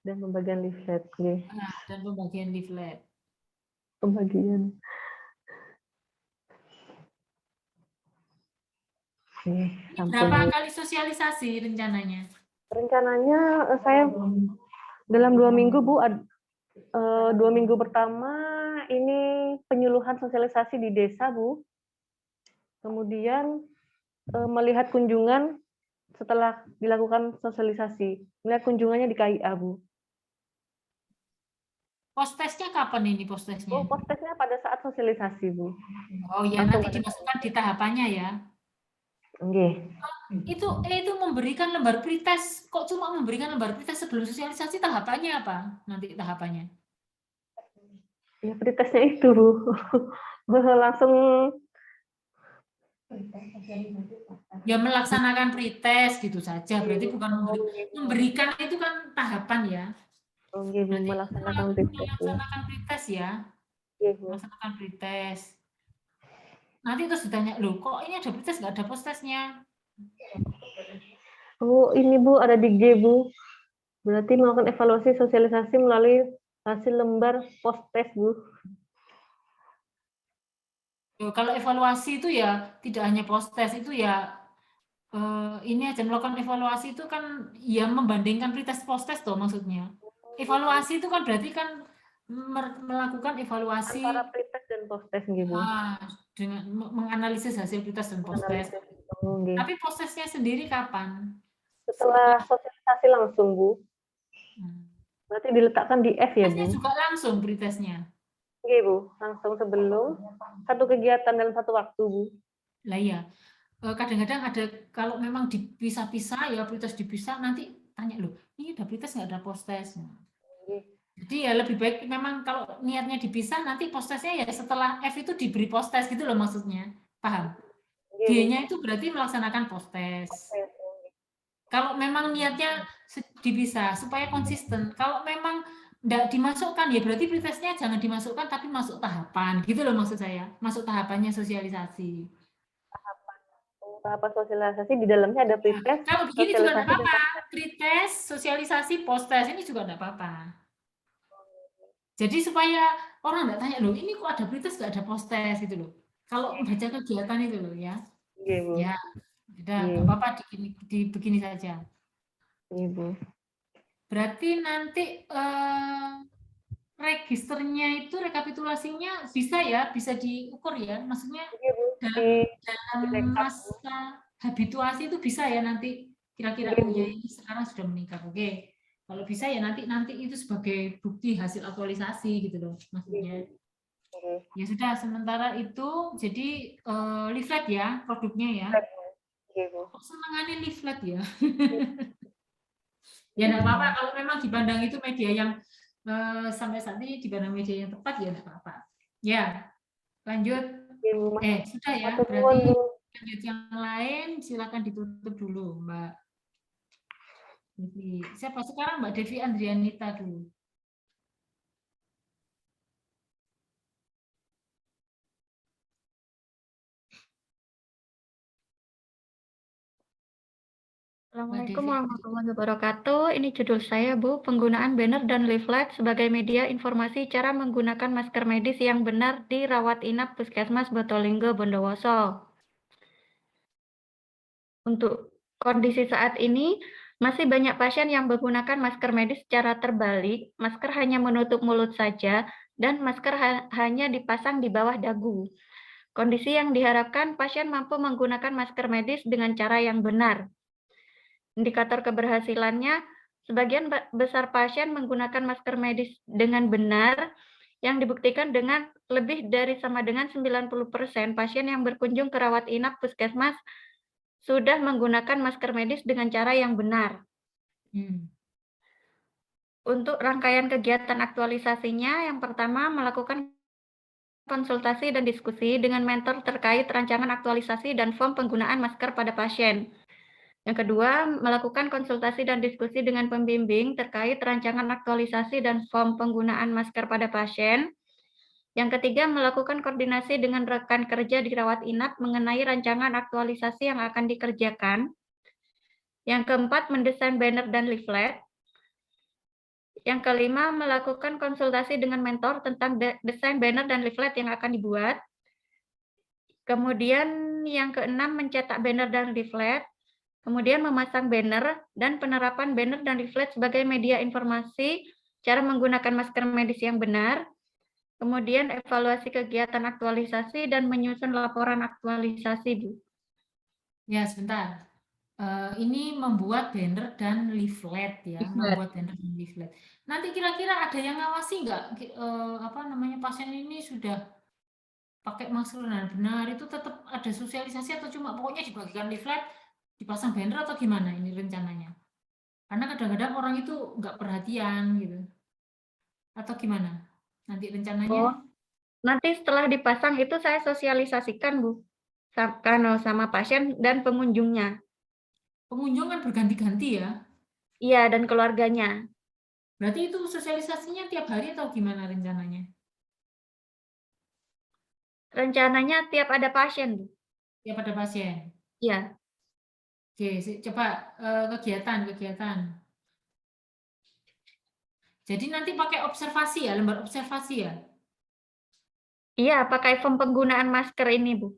Dan pembagian leaflet, nggih. Nah, dan pembagian leaflet. Pembagian. Oke, Ini sampun, berapa Bu. kali sosialisasi rencananya? Rencananya saya dalam 2 minggu, Bu, 2 minggu pertama ini penyuluhan sosialisasi di desa, Bu. Kemudian melihat kunjungan setelah dilakukan sosialisasi. Melihat kunjungannya di KIA, Bu. Postesnya kapan ini postesnya? Oh, postesnya pada saat sosialisasi, Bu. Oh ya, Langsung nanti pada dimasukkan di tahapannya ya. Nggih. Itu memberikan lembar pretest. Kok cuma memberikan lembar pretest sebelum sosialisasi, tahapannya apa? Nanti tahapannya. Ya, pretestnya itu, Bu. Langsung Ya melaksanakan pretest gitu saja. Berarti bukan memberikan itu kan tahapan ya. oh, nggih, Bu, Berarti melaksanakan pretest, Bu. melaksanakan pretest ya. Nggih, Bu. Melaksanakan pretest. Nanti terus ditanya, loh kok ini ada pretest nggak ada postesnya? Oh, ini, Bu, ada di G, Bu. Berarti melakukan evaluasi sosialisasi melalui hasil lembar post-test, Bu. Loh, kalau evaluasi itu ya tidak hanya post-test, itu ya ini aja melakukan evaluasi itu kan ya membandingkan pretest post-test toh maksudnya. Evaluasi itu kan berarti kan melakukan evaluasi Antara pretest dan post-test, nggih, Bu. dengan menganalisis hasil pretest dan post-test. Oh, nggih. Tapi post-testnya sendiri kapan? Setelah sosialisasi langsung, Bu. Berarti diletakkan di F ya, Bu? Pretestnya juga langsung pretestnya. Nggih, Bu. Langsung sebelum satu kegiatan dalam satu waktu, Bu. Lah iya. Kadang-kadang ada kalau memang dipisah-pisah ya pretest dipisah nanti tanya loh, ini ada pretest nggak ada post-test? Jadi ya lebih baik memang kalau niatnya dipisah nanti post-testnya ya setelah F itu diberi post-test gitu loh maksudnya. Paham? G-nya itu berarti melaksanakan post-test. Kalau memang niatnya dipisah supaya konsisten. Kalau memang enggak dimasukkan ya berarti pretestnya jangan dimasukkan tapi masuk tahapan. Gitu loh maksud saya. Masuk tahapannya sosialisasi. Tahapan sosialisasi di dalamnya ada pretest. Kalau begini juga enggak apa-apa. Pretest, sosialisasi, post-test ini juga enggak apa-apa. Jadi supaya orang enggak tanya loh, ini kok ada pretest enggak ada post-test gitu loh. Kalau baca kegiatan itu loh ya. Ya, udah enggak apa-apa begini saja. Ibu. Berarti nanti registernya itu rekapitulasinya bisa ya, bisa diukur ya, maksudnya dalam masa habituasi itu bisa ya nanti kira-kira oh ya ini sekarang sudah meningkat, oke. Kalau bisa ya nanti itu sebagai bukti hasil aktualisasi gitu loh, maksudnya. Ya sudah, sementara itu jadi leaflet ya produknya ya. Kok senangannya leaflet ya? Ya enggak apa-apa kalau memang dipandang itu media yang sampai saat ini dipandang media yang tepat ya enggak apa-apa. Ya, lanjut. Sudah ya, berarti lanjut yang lain silakan ditutup dulu, Mbak Devi. Siapa sekarang Mbak Devi Andrianita dulu. Assalamualaikum warahmatullahi wabarakatuh. Ini judul saya, Bu, penggunaan banner dan leaflet sebagai media informasi cara menggunakan masker medis yang benar di rawat inap Puskesmas Botolinggo Bondowoso. Untuk kondisi saat ini, masih banyak pasien yang menggunakan masker medis secara terbalik, masker hanya menutup mulut saja, dan masker hanya dipasang di bawah dagu. Kondisi yang diharapkan pasien mampu menggunakan masker medis dengan cara yang benar. Indikator keberhasilannya, sebagian besar pasien menggunakan masker medis dengan benar, yang dibuktikan dengan lebih dari sama dengan 90% pasien yang berkunjung ke rawat inap Puskesmas sudah menggunakan masker medis dengan cara yang benar. Untuk rangkaian kegiatan aktualisasinya, yang pertama melakukan konsultasi dan diskusi dengan mentor terkait rancangan aktualisasi dan form penggunaan masker pada pasien. Yang kedua, melakukan konsultasi dan diskusi dengan pembimbing terkait rancangan aktualisasi dan form penggunaan masker pada pasien. Yang ketiga, melakukan koordinasi dengan rekan kerja di rawat inap mengenai rancangan aktualisasi yang akan dikerjakan. Yang keempat, mendesain banner dan leaflet. Yang kelima, melakukan konsultasi dengan mentor tentang desain banner dan leaflet yang akan dibuat. Kemudian yang keenam, mencetak banner dan leaflet. Kemudian memasang banner dan penerapan banner dan leaflet sebagai media informasi, cara menggunakan masker medis yang benar. Kemudian evaluasi kegiatan aktualisasi dan menyusun laporan aktualisasi, Bu. Ya, sebentar. Ini membuat banner dan leaflet ya, membuat banner dan leaflet. Nanti kira-kira ada yang ngawasi nggak pasien ini sudah pakai masker benar, itu tetap ada sosialisasi atau cuma pokoknya dibagikan leaflet, dipasang banner atau gimana ini rencananya? Karena kadang-kadang orang itu nggak perhatian gitu. Atau gimana? Nanti rencananya? Nanti setelah dipasang itu saya sosialisasikan, Bu, sama pasien dan pengunjungnya. Pengunjung kan berganti-ganti ya? Iya, dan keluarganya. Berarti itu sosialisasinya tiap hari atau gimana rencananya? Rencananya tiap ada pasien, Bu. Tiap ada pasien? Iya. Oke, coba kegiatan. Jadi nanti pakai observasi ya, lembar observasi ya? Iya, pakai form penggunaan masker ini, Bu.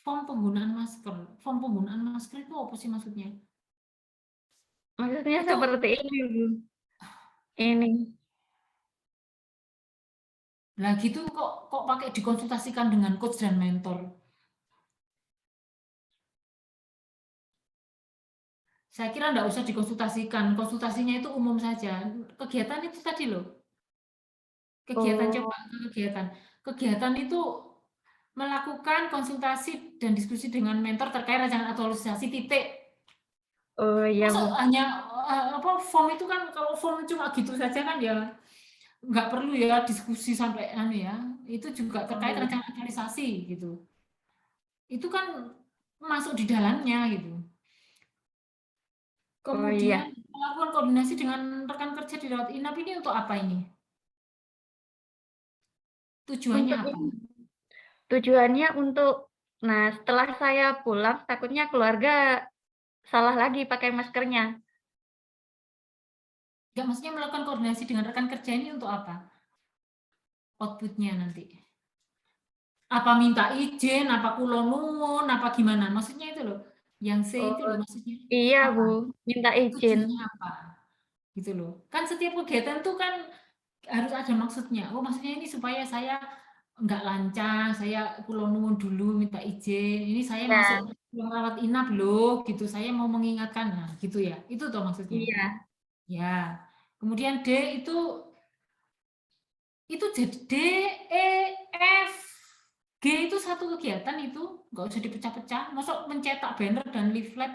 Form penggunaan masker. Form penggunaan masker itu apa sih maksudnya? Maksudnya seperti ini, Bu. Ini. Lah gitu kok pakai dikonsultasikan dengan coach dan mentor? Saya kira enggak usah dikonsultasikan, konsultasinya itu umum saja. Kegiatan itu tadi loh. Kegiatan coba kegiatan. Kegiatan itu melakukan konsultasi dan diskusi dengan mentor terkait rancangan aktualisasi titik. Oh iya, Bu. Hanya form itu kan, kalau form cuma gitu saja kan ya nggak perlu ya diskusi sampai ya. Itu juga terkait rancangan aktualisasi gitu. Itu kan masuk di dalamnya gitu. Kemudian melakukan koordinasi dengan rekan kerja di rawat inap ini untuk apa ini? Tujuannya apa? Tujuannya untuk, nah setelah saya pulang takutnya keluarga salah lagi pakai maskernya. Enggak, maksudnya melakukan koordinasi dengan rekan kerja ini untuk apa? Outputnya nanti. Apa minta izin, apa kulo nuwun, apa gimana? Maksudnya itu loh. Yang C itu loh maksudnya. Iya, apa? Bu, minta izin. Tujuannya apa? Gitu loh. Kan setiap kegiatan tuh kan harus ada maksudnya. Oh, maksudnya ini supaya saya enggak lancang, saya kulo nuwun dulu minta izin. Ini saya masuk ruang rawat inap loh, gitu. Saya mau mengingatkan, nah gitu ya. Itu tuh maksudnya. Iya. Ya. Kemudian D itu jadi D, E, F, G itu satu kegiatan itu, nggak usah dipecah-pecah. Masuk mencetak banner dan leaflet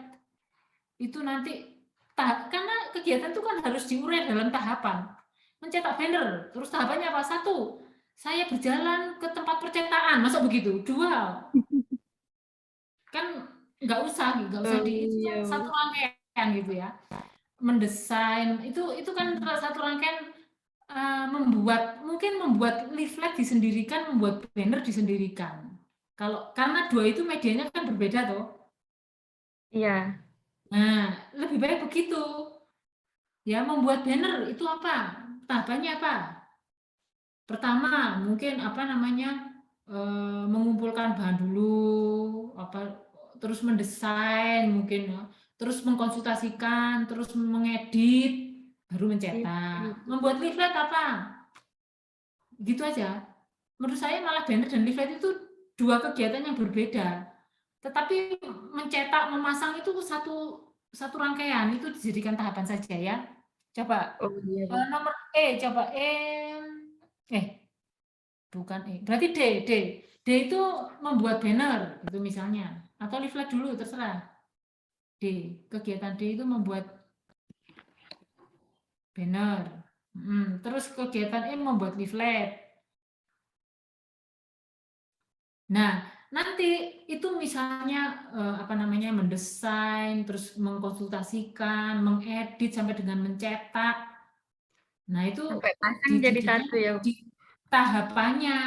itu nanti karena kegiatan itu kan harus diurai dalam tahapan. Mencetak banner, terus tahapannya apa? 1, saya berjalan ke tempat percetakan, masuk begitu. 2, kan nggak usah itu kan satu rangkaian gitu ya. Mendesain itu kan satu rangkaian. Membuat leaflet disendirikan, membuat banner disendirikan. Karena 2 itu medianya kan berbeda toh. Iya. Nah, lebih baik begitu. Ya, membuat banner itu apa? Tahapannya apa? Pertama, mungkin mengumpulkan bahan dulu, terus mendesain mungkin, terus mengkonsultasikan, terus mengedit, baru mencetak. Membuat leaflet apa? Gitu aja. Menurut saya malah banner dan leaflet itu 2 kegiatan yang berbeda. Tetapi mencetak, memasang itu satu rangkaian, itu dijadikan tahapan saja ya. Coba nomor E, coba bukan E, berarti D. D itu membuat banner, itu misalnya. Atau leaflet dulu, terserah. D, kegiatan D itu membuat banner. Terus kegiatan E membuat leaflet. Nah, nanti itu misalnya mendesain, terus mengkonsultasikan, mengedit sampai dengan mencetak. Nah, itu sampai pasang jadi satu ya. Di tahapannya.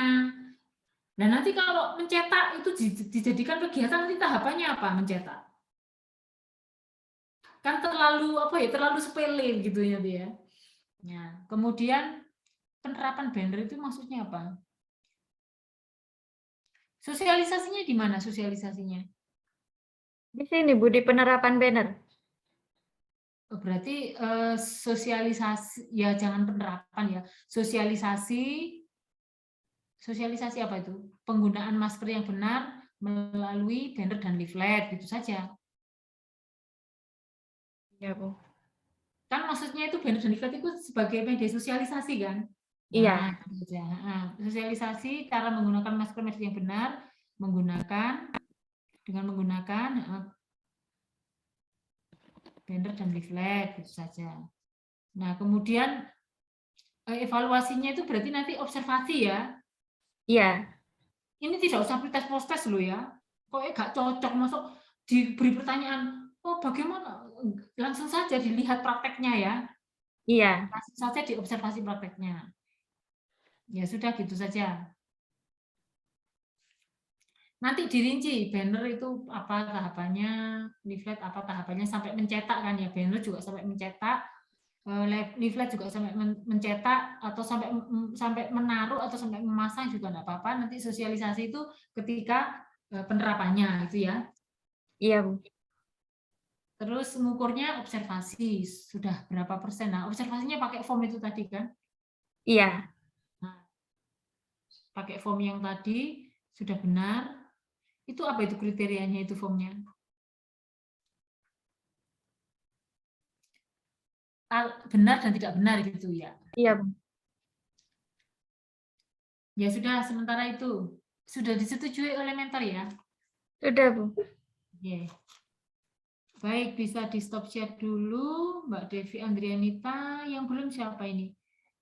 Nah, nanti kalau mencetak itu dijadikan kegiatan, nanti tahapannya apa mencetak? kan terlalu apa ya, terlalu sepele gitu ya dia. Ya, kemudian penerapan banner itu maksudnya apa? Sosialisasinya di mana sosialisasinya? Di sini Bu, di penerapan banner. Berarti sosialisasi ya, jangan penerapan ya. Sosialisasi apa itu? Penggunaan masker yang benar melalui banner dan leaflet gitu saja. Ya Bu. Kan maksudnya itu banner dan leaflet itu sebagai media sosialisasi kan? Iya. Nah, itu aja. Sosialisasi cara menggunakan masker medis yang benar dengan menggunakan banner dan leaflet gitu saja. Nah, kemudian evaluasinya itu berarti nanti observasi ya. Iya. Ini tidak usah tes post-tes loh ya. Kok gak cocok, masuk diberi pertanyaan, oh bagaimana? Langsung saja dilihat prakteknya ya. Iya. Langsung saja diobservasi prakteknya. Ya sudah gitu saja. Nanti dirinci banner itu apa tahapannya, leaflet apa tahapannya sampai mencetak kan ya, banner juga sampai mencetak, leaflet juga sampai mencetak atau sampai menaruh atau sampai memasang juga enggak apa-apa. Nanti sosialisasi itu ketika penerapannya itu ya. Iya Bu. Terus mengukurnya observasi sudah berapa persen. Nah, observasinya pakai form itu tadi kan? Iya. Nah, pakai form yang tadi sudah benar. Itu apa itu kriterianya itu formnya? Benar dan tidak benar gitu ya? Iya Bu. Ya sudah, sementara itu sudah disetujui oleh mentor ya? Sudah Bu. Oke. Baik, bisa di stop share dulu Mbak Devi Andrianita. Yang belum siapa ini?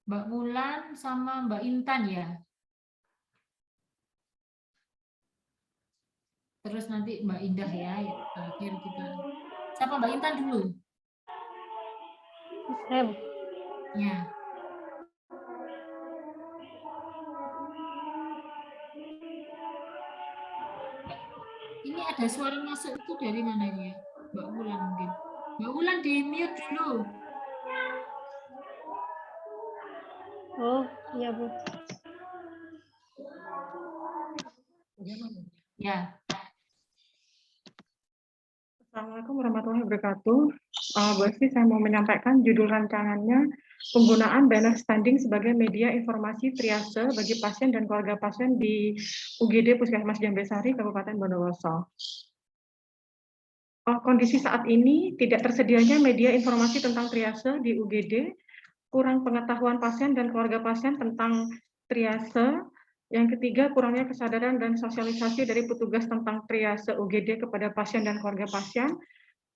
Mbak Wulan sama Mbak Intan ya? Terus nanti Mbak Indah ya, akhir kita. Siapa Mbak Intan dulu? Saya Ya. Ini ada suara masuk itu dari mana ya? Mbak Wulan mungkin. Mbak Wulan di mute dulu. Oh, iya Bu. Ya. Assalamualaikum warahmatullahi wabarakatuh. Bu Esti, saya mau menyampaikan judul rancangannya penggunaan banner standing sebagai media informasi triase bagi pasien dan keluarga pasien di UGD Puskesmas Jambesari, Kabupaten Bondowoso. Kondisi saat ini tidak tersedianya media informasi tentang triase di UGD, kurang pengetahuan pasien dan keluarga pasien tentang triase. Yang ketiga, kurangnya kesadaran dan sosialisasi dari petugas tentang triase UGD kepada pasien dan keluarga pasien.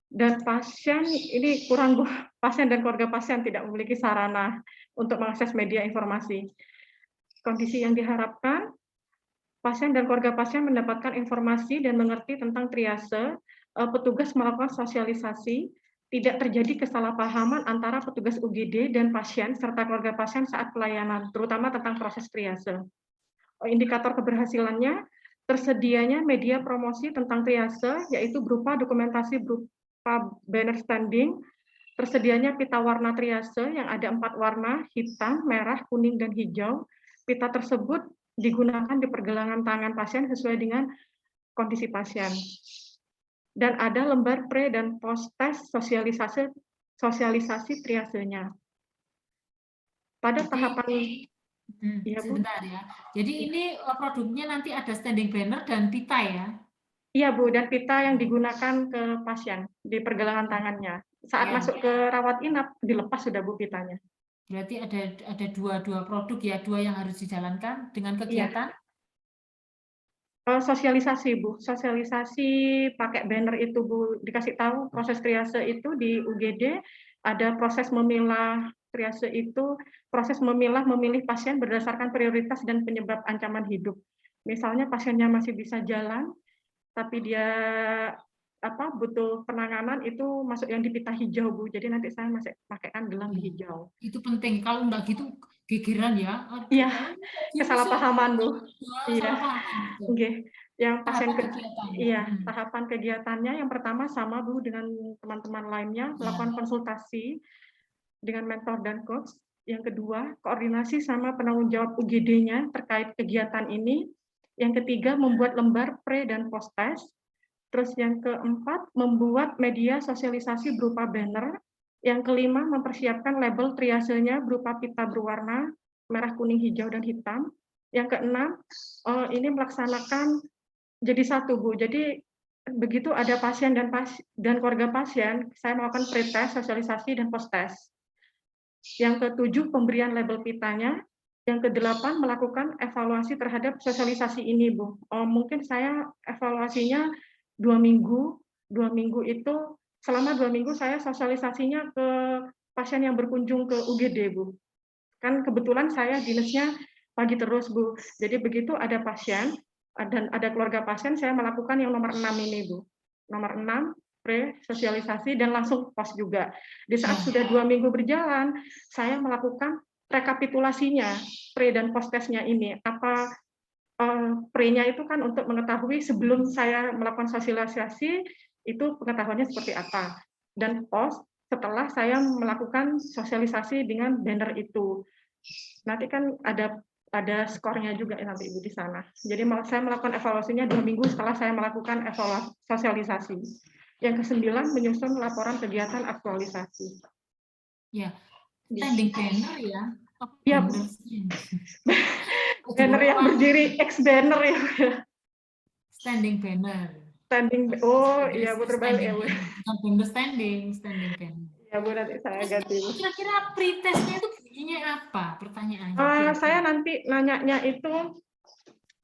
Dan pasien ini kurang, pasien dan keluarga pasien tidak memiliki sarana untuk mengakses media informasi. Kondisi yang diharapkan, pasien dan keluarga pasien mendapatkan informasi dan mengerti tentang triase, petugas melakukan sosialisasi, tidak terjadi kesalahpahaman antara petugas UGD dan pasien serta keluarga pasien saat pelayanan, terutama tentang proses triase. Indikator keberhasilannya, tersedianya media promosi tentang triase, yaitu berupa dokumentasi berupa banner standing, tersedianya pita warna triase yang ada 4 warna, hitam, merah, kuning, dan hijau. Pita tersebut digunakan di pergelangan tangan pasien sesuai dengan kondisi pasien. Dan ada lembar pre dan post test sosialisasi triasenya. Pada tahapan ya, sebentar ya. Jadi ini produknya nanti ada standing banner dan pita ya? Iya Bu, dan pita yang digunakan ke pasien di pergelangan tangannya. Saat masuk ke rawat inap dilepas sudah Bu pitanya. Berarti ada dua produk ya, 2 yang harus dijalankan dengan kegiatan? Sosialisasi Bu, sosialisasi pakai banner itu Bu, dikasih tahu proses triase itu di UGD, ada proses memilah triase itu, proses memilih pasien berdasarkan prioritas dan penyebab ancaman hidup. Misalnya pasiennya masih bisa jalan, tapi dia butuh penanganan, itu masuk yang di pita hijau Bu, jadi nanti saya masih pakaikan gelang di hijau. Itu penting, kalau enggak gitu gegeran ya. Iya, kesalahpahaman Bu. Iya. Oke. Yang pasien Tahapan kegiatan. iya, tahapan kegiatannya yang pertama sama Bu dengan teman-teman lainnya, melakukan konsultasi dengan mentor dan coach. Yang kedua, koordinasi sama penanggung jawab UGD-nya terkait kegiatan ini. Yang ketiga, membuat lembar pre dan post test. Terus yang keempat, membuat media sosialisasi berupa banner. Yang kelima, mempersiapkan label triasenya berupa pita berwarna merah, kuning, hijau, dan hitam. Yang keenam, ini melaksanakan jadi satu Bu. Jadi begitu ada pasien dan keluarga pasien, saya melakukan pre-test, sosialisasi, dan post-test. Yang ketujuh, pemberian label pitanya. Yang kedelapan, melakukan evaluasi terhadap sosialisasi ini Bu. Mungkin saya evaluasinya 2 minggu. 2 minggu itu, selama 2 minggu saya sosialisasinya ke pasien yang berkunjung ke UGD Bu. Kan kebetulan saya dinasnya pagi terus Bu. Jadi begitu ada pasien, dan ada keluarga pasien, saya melakukan yang nomor 6 ini Bu. Nomor 6, pre-sosialisasi dan langsung post juga. Di saat sudah 2 minggu berjalan, saya melakukan rekapitulasinya, pre dan post testnya ini. Apa pre-nya itu kan untuk mengetahui sebelum saya melakukan sosialisasi, itu pengetahuannya seperti apa. Dan post setelah saya melakukan sosialisasi dengan banner itu. Nanti kan ada skornya juga nanti Ibu di sana. Jadi saya melakukan evaluasinya 2 minggu setelah saya melakukan evaluasi sosialisasi. Yang ke-9, menyusun laporan kegiatan aktualisasi. Ya, standing banner ya. Ya, banner yang berdiri X banner ya. Standing banner. Standing, oh iya Bu, terbalik ya Bu. Bukan standing banner. Ya Bu, nanti saya ganti Bu. Kira-kira pretestnya itu bunyinya apa? Pertanyaannya. Saya nanti nanyanya itu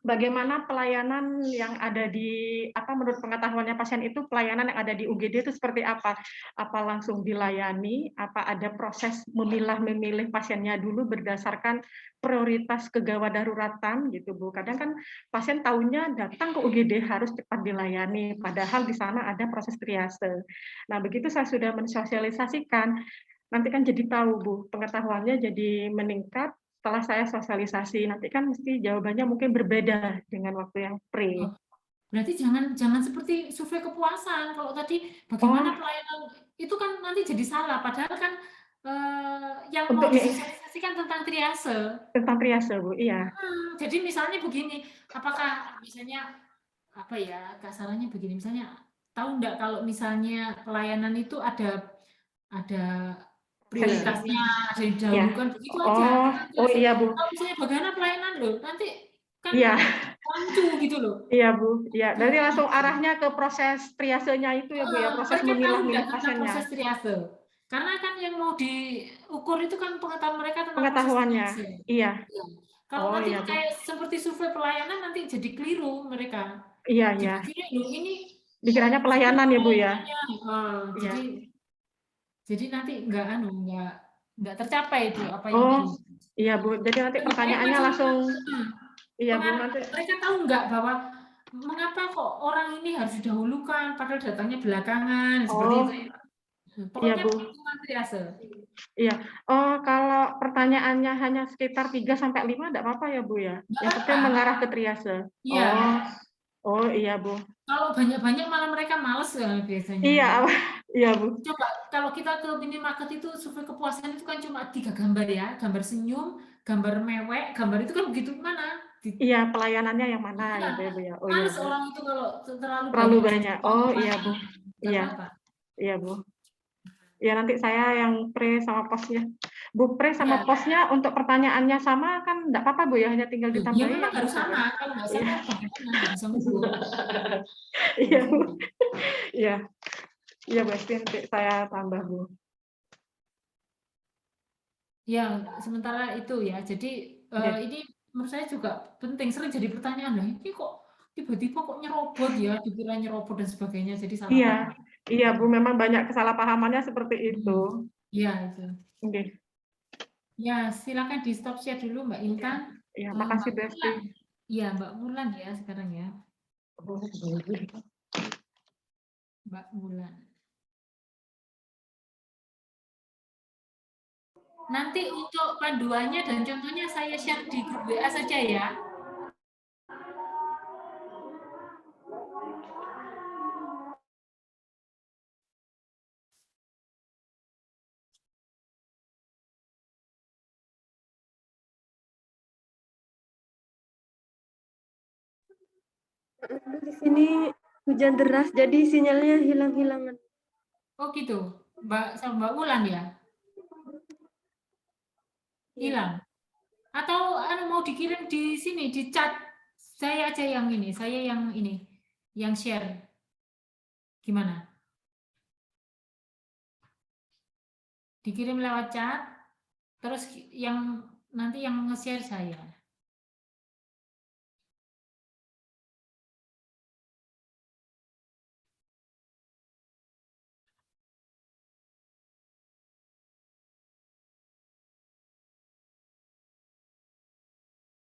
bagaimana pelayanan yang ada di menurut pengetahuannya pasien itu pelayanan yang ada di UGD itu seperti apa? Apa langsung dilayani? Apa ada proses memilih pasiennya dulu berdasarkan prioritas kegawat daruratan gitu Bu. Kadang kan pasien tahunya datang ke UGD harus cepat dilayani, padahal di sana ada proses triase. Nah, begitu saya sudah mensosialisasikan, nanti kan jadi tahu Bu, pengetahuannya jadi meningkat. Setelah saya sosialisasi, nanti kan mesti jawabannya mungkin berbeda dengan waktu yang pre. Berarti jangan seperti survei kepuasan. Kalau tadi bagaimana pelayanan itu kan nanti jadi salah. Padahal kan yang mau disosialisasikan tentang triase. Tentang triase Bu, iya. Jadi misalnya begini, apakah misalnya kasarannya begini, misalnya tahu enggak kalau misalnya pelayanan itu ada prioritasnya, ada yang didahulukan begitu aja. Oh iya Bu. Kalau misalnya bagaimana pelayanan loh, nanti kan rancu gitu loh. Iya Bu, iya. Dari langsung arahnya ke proses triasenya itu ya Bu ya, proses memilah-milah pasiennya. Proses triase. Karena kan yang mau diukur itu kan pengetahuan mereka tentang pengetahuannya. Iya. Kalau nanti kayak seperti survei pelayanan nanti jadi keliru mereka. Iya, iya. Ini dikiranya pelayanan ya Bu ya. Jadi nanti nggak tercapai itu apa yang iya Bu. Jadi nanti pertanyaannya langsung iya Bu, nanti mereka tahu nggak bahwa mengapa kok orang ini harus didahulukan padahal datangnya belakangan seperti itu. Pokoknya iya Bu. Iya. Kalau pertanyaannya hanya sekitar 3-5 enggak apa-apa ya Bu ya. Yang penting mengarah ke triase. Iya. Oh iya Bu. Kalau banyak-banyak malah mereka males biasanya. Iya, iya Bu. Coba kalau kita ke minimarket itu survei kepuasan itu kan cuma 3 gambar ya, gambar senyum, gambar mewek, gambar itu kan begitu mana? Iya, pelayanannya yang mana gitu ya Bu ya. Oh iya. Males orang itu kalau terlalu banyak. Oh iya Bu. Iya. Iya Bu. Ya nanti saya yang pre sama postnya. Bu, pre sama postnya untuk pertanyaannya sama kan enggak apa-apa Bu ya, hanya tinggal ditambahin. Ya memang harus sama, kalau nggak sama bagaimana sama Bu. Iya Bu. Iya. Iya Bu, nanti saya tambah Bu. Ya, sementara itu ya. Jadi ini menurut saya juga penting, sering jadi pertanyaan lah, ini kok tiba-tiba kok nyerobot ya, dikira nyerobot dan sebagainya, jadi salah paham. Iya Bu, memang banyak kesalahpahamannya seperti itu. Iya itu. Oke. Ya, silakan di stop share dulu Mbak Intan. Iya, makasih Besti. Iya, Mbak Mulan ya sekarang ya. Mbak Mulan. Nanti untuk panduannya dan contohnya saya share di grup WA saja ya. Di sini hujan deras, jadi sinyalnya hilang-hilangan. Oh gitu, Mbak Ulan ya? Hilang. Atau mau dikirim di sini di chat saya aja yang ini, yang share. Gimana? Dikirim lewat chat, terus nanti yang nge-share saya.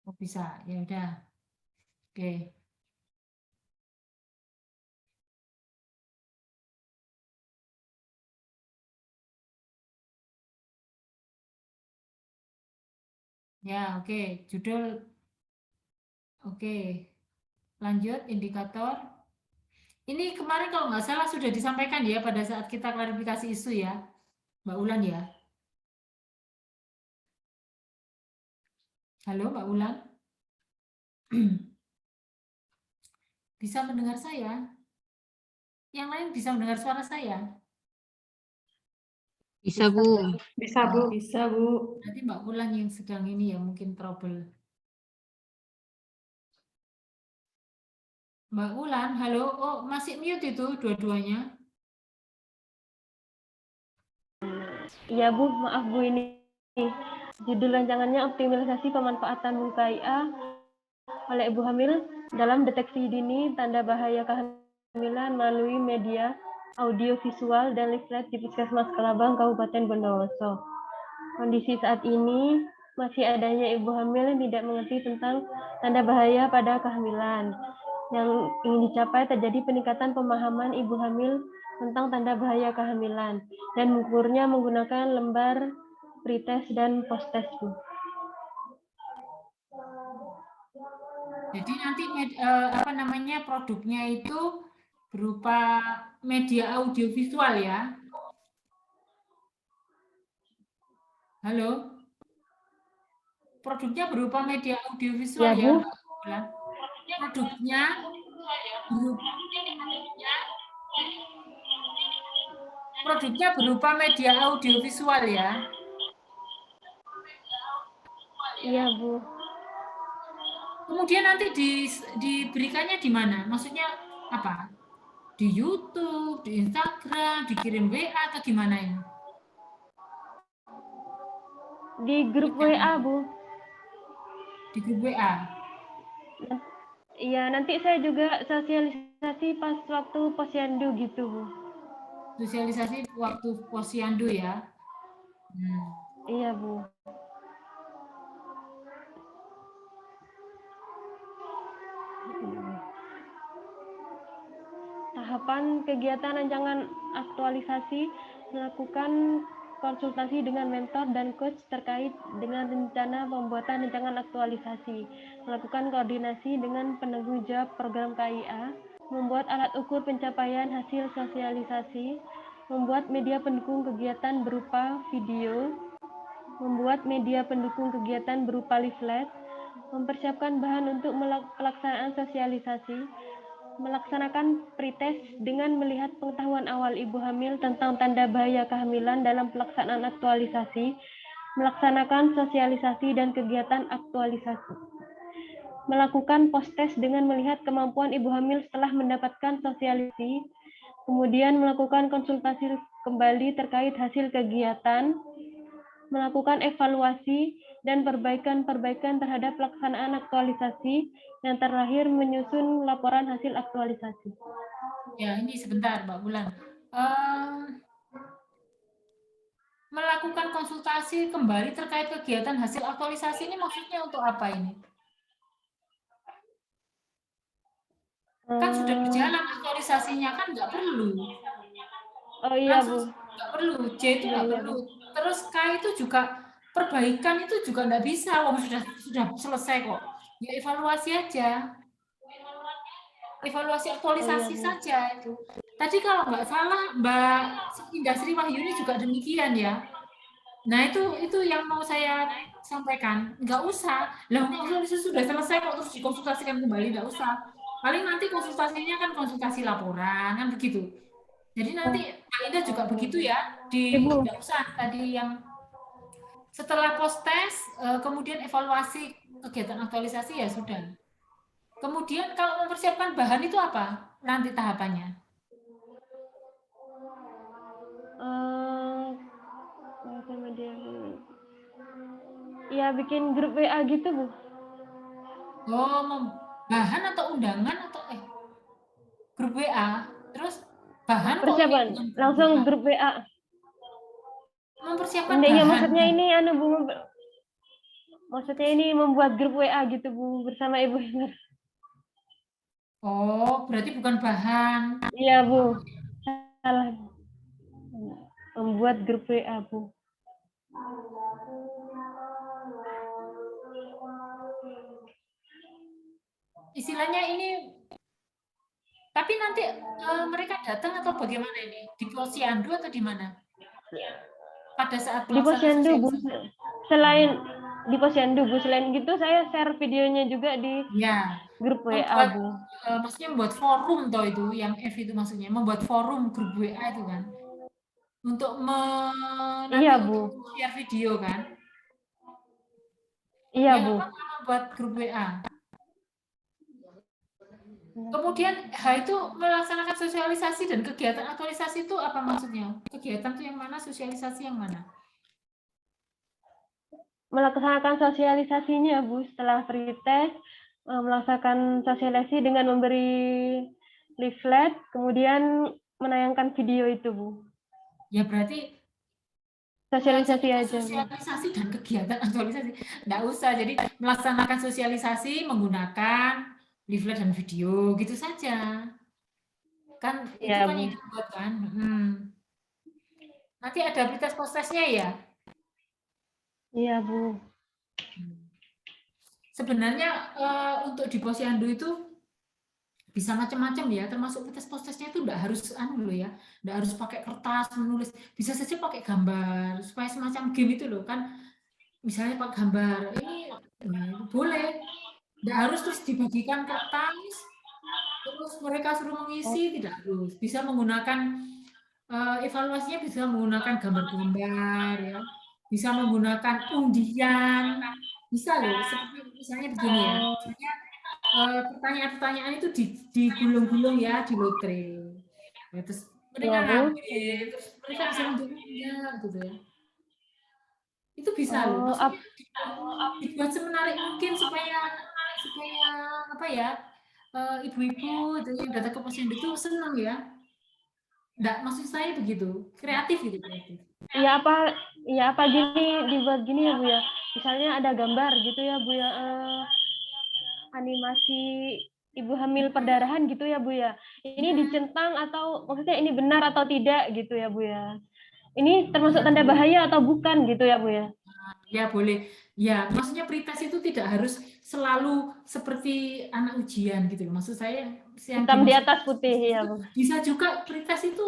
Oh bisa, ya udah. Oke. Ya, oke. Judul. Oke. Lanjut, indikator. Ini kemarin kalau nggak salah sudah disampaikan ya pada saat kita klarifikasi isu ya, Mbak Ulan ya. Halo, Mbak Ulan. Bisa mendengar saya? Yang lain bisa mendengar suara saya? Bisa, Bu. Bisa, Bu. Bisa, Bu. Nanti Mbak Ulan yang sedang ini ya mungkin trouble. Mbak Ulan, halo. Oh, masih mute itu dua-duanya. Iya, Bu. Maaf, Bu. Ini judul rancangannya optimalisasi pemanfaatan buku KIA oleh ibu hamil dalam deteksi dini tanda bahaya kehamilan melalui media audio visual dan leaflet di Puskesmas Kelabang, Kabupaten Bondowoso. Kondisi saat ini masih adanya ibu hamil yang tidak mengerti tentang tanda bahaya pada kehamilan. Yang ingin dicapai terjadi peningkatan pemahaman ibu hamil tentang tanda bahaya kehamilan dan mengukurnya menggunakan lembar pretest dan posttest. Jadi nanti produknya itu berupa media audiovisual ya. Halo. Produknya berupa media audiovisual ya, Mbak Ulan. Produknya berupa media audiovisual ya. Iya, Bu. Kemudian nanti diberikannya di mana? Maksudnya apa? Di YouTube, di Instagram, dikirim WA atau gimana ini? Di grup WA, Bu. Di grup WA? Iya, nanti saya juga sosialisasi pas waktu posyandu gitu, Bu. Sosialisasi waktu posyandu ya? Iya, Bu. Tahapan kegiatan rancangan aktualisasi melakukan konsultasi dengan mentor dan coach terkait dengan rencana pembuatan rancangan aktualisasi, melakukan koordinasi dengan penanggung jawab program KIA, membuat alat ukur pencapaian hasil sosialisasi, membuat media pendukung kegiatan berupa video, membuat media pendukung kegiatan berupa leaflet, mempersiapkan bahan untuk pelaksanaan sosialisasi, melaksanakan pretest dengan melihat pengetahuan awal ibu hamil tentang tanda bahaya kehamilan dalam pelaksanaan aktualisasi, melaksanakan sosialisasi dan kegiatan aktualisasi, melakukan post-test dengan melihat kemampuan ibu hamil setelah mendapatkan sosialisasi, kemudian melakukan konsultasi kembali terkait hasil kegiatan, melakukan evaluasi dan perbaikan-perbaikan terhadap pelaksanaan aktualisasi, yang terakhir menyusun laporan hasil aktualisasi. Ya, ini sebentar, Mbak Bulan. Melakukan konsultasi kembali terkait kegiatan hasil aktualisasi ini maksudnya untuk apa ini? Kan sudah berjalan aktualisasinya, kan nggak perlu. Oh iya, Bu. Nggak perlu, J itu nggak perlu. Terus K itu juga perbaikan itu juga nggak bisa, sudah selesai kok. Ya evaluasi aja. Evaluasi aktualisasi saja itu. Tadi kalau nggak salah Mbak Indah Sri Wahyuni juga demikian ya. Nah itu yang mau saya sampaikan. Nggak usah. Lah sudah selesai kok terus dikonsultasikan kembali, nggak usah. Paling nanti konsultasinya kan konsultasi laporan kan begitu. Jadi nanti Mbak Ida juga begitu ya, Ibu. tidak usah tadi yang setelah post test, kemudian evaluasi kegiatan aktualisasi ya sudah. Kemudian kalau mempersiapkan bahan itu apa nanti tahapannya? Ya bikin grup WA gitu, Bu. Oh, bahan atau undangan atau grup WA, terus bahan kok Persiapan, ini langsung grup WA. Mempersiapkan Iya, bahan. maksudnya ini Bu. Maksudnya ini membuat grup WA gitu, Bu, bersama Ibu Hilmar. Oh, berarti bukan bahan. Iya, Bu. Salah. Membuat grup WA, Bu. Istilahnya ini, tapi nanti mereka datang atau bagaimana ini? Di Posyandu atau di mana? Pada saat Di Posyandu, Bu. sosialisasi. Selain di Posyandu, Bu. Selain gitu, saya share videonya juga di grup WA, Bu. Maksudnya membuat forum toh itu, yang F itu maksudnya, membuat forum grup WA itu kan? Untuk Iya, Bu. share video kan? Iya, yang Bu. Membuat grup WA. Kemudian itu melaksanakan sosialisasi dan kegiatan aktualisasi itu apa maksudnya? Kegiatan itu yang mana, sosialisasi yang mana? Melaksanakan sosialisasinya, Bu, setelah free test, melaksanakan sosialisasi dengan memberi leaflet, kemudian menayangkan video itu, Bu. Ya berarti sosialisasi aja. Sosialisasi dan kegiatan aktualisasi. Nggak usah, jadi melaksanakan sosialisasi menggunakan leaflet dan video, gitu saja. Kan itu Ya, kan yang dibuat kan. Nanti ada pretest post-testnya ya? Iya, Bu. Sebenarnya untuk di Posyandu itu bisa macam-macam ya, termasuk pretest post-testnya itu enggak harus ya, enggak harus pakai kertas menulis, bisa saja pakai gambar supaya semacam game itu loh kan, misalnya pakai gambar ini boleh, enggak harus terus dibagikan kertas terus mereka suruh mengisi, tidak harus, bisa menggunakan evaluasinya bisa menggunakan gambar-gambar ya, bisa menggunakan undian, bisa loh, seperti misalnya begini ya, misalnya pertanyaan-pertanyaan itu digulung-gulung ya, di lotre. Ya, terus mereka ngambil, terus mereka bisa menjawabnya gitu ya. Itu bisa loh, maksudnya dibuat semenarik mungkin supaya apa ya, ibu-ibu yang datang ke Posyandu itu senang ya. Enggak, maksud saya begitu, kreatif gitu, kreatif. Iya apa gini, dibuat gini ya, Bu ya. Misalnya ada gambar gitu ya, Bu ya. Animasi ibu hamil perdarahan gitu ya, Bu ya. Ini dicentang atau maksudnya ini benar atau tidak gitu ya, Bu ya. Ini termasuk tanda bahaya atau bukan gitu ya, Bu ya. Ya boleh. Ya, maksudnya pretest itu tidak harus selalu seperti anak ujian gitu loh. Maksud saya hitam di atas putih ya, Bu. Bisa juga pretest itu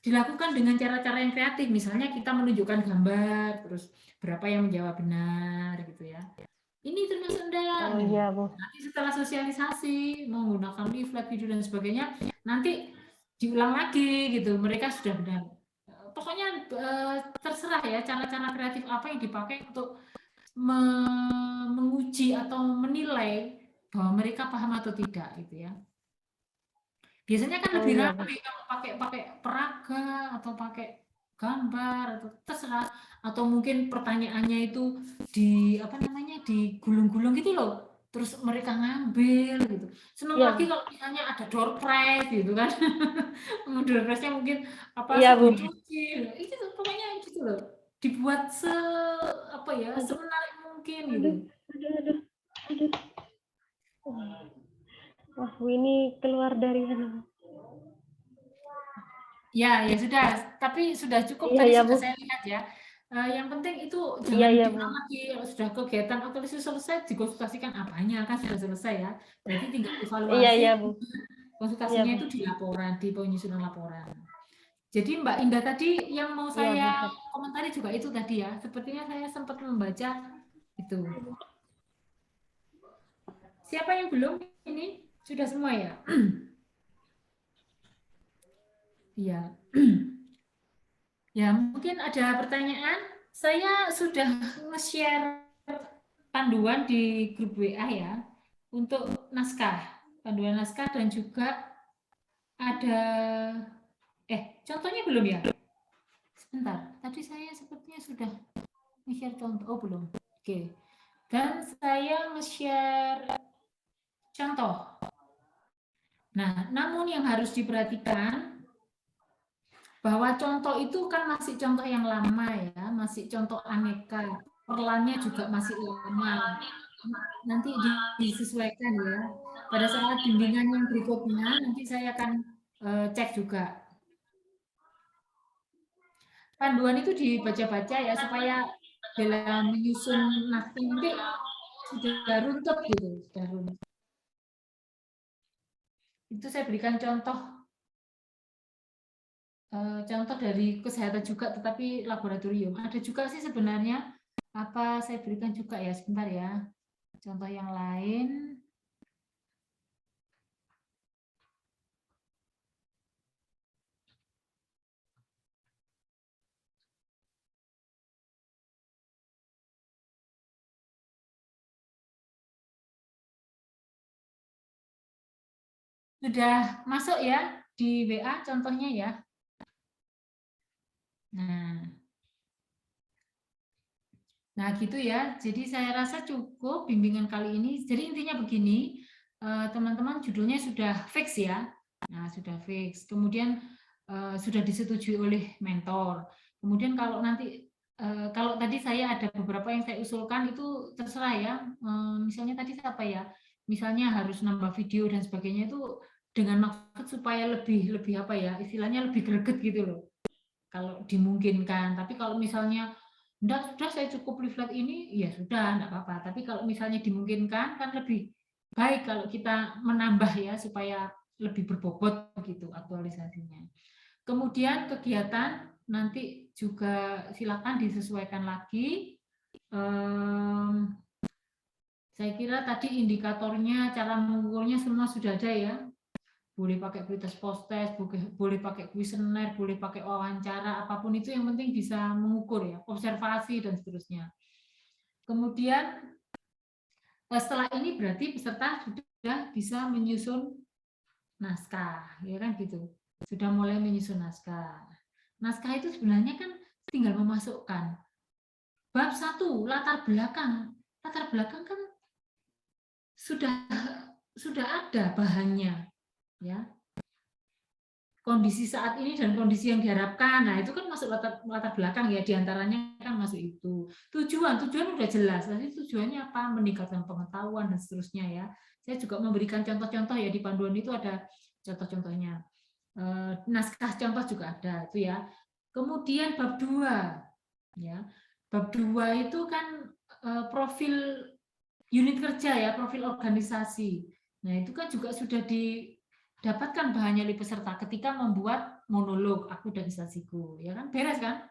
dilakukan dengan cara-cara yang kreatif. Misalnya kita menunjukkan gambar, terus berapa yang menjawab benar gitu ya. Ini termasuk enggak. Oh iya, Bu. Nanti setelah sosialisasi menggunakan leaflet, video dan sebagainya, nanti diulang lagi gitu. Mereka sudah benar. Pokoknya terserah ya cara-cara kreatif apa yang dipakai untuk menguji atau menilai bahwa mereka paham atau tidak gitu ya. Biasanya kan lebih ramai kalau pakai peraga atau pakai gambar atau terserah, atau mungkin pertanyaannya itu digulung-gulung gitu loh. Terus mereka ngambil gitu. Senang lagi kalau misalnya ada door prize gitu kan. Door prize-nya mungkin sabun cuci. Itu pokoknya gitu loh. Dibuat semenarik mungkin gitu. Aduh. Wah, ini keluar dari Ya sudah, tapi sudah cukup tadi sudah saya lihat ya. Yang penting itu jangan diulang lagi, sudah kegiatan aktualisasi selesai, dikonsultasikan apanya kan sudah selesai ya. Berarti tinggal evaluasi. Bu. Konsultasinya itu di laporan, di penyusunan laporan. Jadi Mbak Indah tadi yang mau saya komentari juga itu tadi ya. Sepertinya saya sempat membaca itu. Siapa yang belum ini? Sudah semua ya? Iya. Ya, mungkin ada pertanyaan. Saya sudah nge-share panduan di grup WA ya, untuk naskah. Panduan naskah dan juga ada, contohnya belum ya? Sebentar, tadi saya sepertinya sudah nge-share contoh. Oh, belum. Oke. Dan saya nge-share contoh. Nah, namun yang harus diperhatikan bahwa contoh itu kan masih contoh yang lama ya, masih contoh aneka, perlannya juga masih lama. Nanti disesuaikan ya. Pada saat bimbingan yang berikutnya nanti saya akan cek juga. Panduan itu dibaca-baca ya supaya dalam menyusun naskah nanti sudah runtut gitu, sudah runtut. Itu saya berikan contoh dari kesehatan juga, tetapi laboratorium. Ada juga sih sebenarnya, apa saya berikan juga ya, sebentar ya. Contoh yang lain. Sudah masuk ya di WA contohnya ya. Nah gitu ya. Jadi saya rasa cukup bimbingan kali ini. Jadi intinya begini, teman-teman judulnya sudah fix ya. Nah sudah fix. Kemudian sudah disetujui oleh mentor. Kemudian kalau nanti kalau tadi saya ada beberapa yang saya usulkan itu terserah ya. Misalnya tadi apa ya? Misalnya harus nambah video dan sebagainya itu dengan maksud supaya lebih apa ya? Istilahnya lebih greget gitu loh. Kalau dimungkinkan. Tapi kalau misalnya enggak, sudah saya cukup leaflet ini, ya sudah, enggak apa-apa. Tapi kalau misalnya dimungkinkan kan lebih baik kalau kita menambah ya supaya lebih berbobot gitu aktualisasinya. Kemudian kegiatan nanti juga silakan disesuaikan lagi. Saya kira tadi indikatornya, cara mengukurnya semua sudah ada ya. Boleh pakai pretest post-test, boleh pakai kuesioner, boleh pakai wawancara, apapun itu yang penting bisa mengukur ya, observasi dan seterusnya. Kemudian setelah ini berarti peserta sudah bisa menyusun naskah, ya kan gitu. Sudah mulai menyusun naskah. Naskah itu sebenarnya kan tinggal memasukkan bab 1 latar belakang. Latar belakang kan sudah ada bahannya, ya. Kondisi saat ini dan kondisi yang diharapkan, nah itu kan masuk latar belakang ya, diantaranya kan masuk itu. Tujuan udah jelas, nanti tujuannya apa? Meningkatkan pengetahuan dan seterusnya ya. Saya juga memberikan contoh-contoh ya, di panduan itu ada contoh-contohnya. Naskah contoh juga ada itu ya. Kemudian bab 2 ya. Bab 2 itu kan profil unit kerja ya, profil organisasi. Nah, itu kan juga sudah didapatkan bahannya oleh peserta ketika membuat monolog aku dan instansiku, ya kan? Beres kan?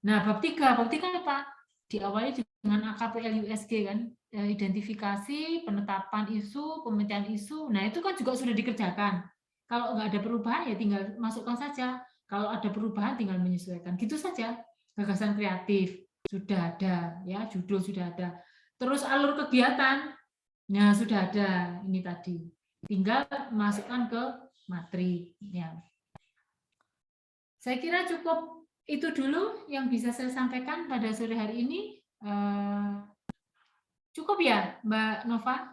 Nah, bab 3 apa? Diawali dengan AKPL USG kan, identifikasi, penetapan isu, pemecahan isu. Nah, itu kan juga sudah dikerjakan. Kalau nggak ada perubahan ya tinggal masukkan saja. Kalau ada perubahan tinggal menyesuaikan. Gitu saja. Gagasan kreatif sudah ada, ya, judul sudah ada. Terus alur kegiatan, nah sudah ada ini tadi. Tinggal masukkan ke materi. Ya. Saya kira cukup itu dulu yang bisa saya sampaikan pada sore hari ini. Cukup ya, Mbak Nova?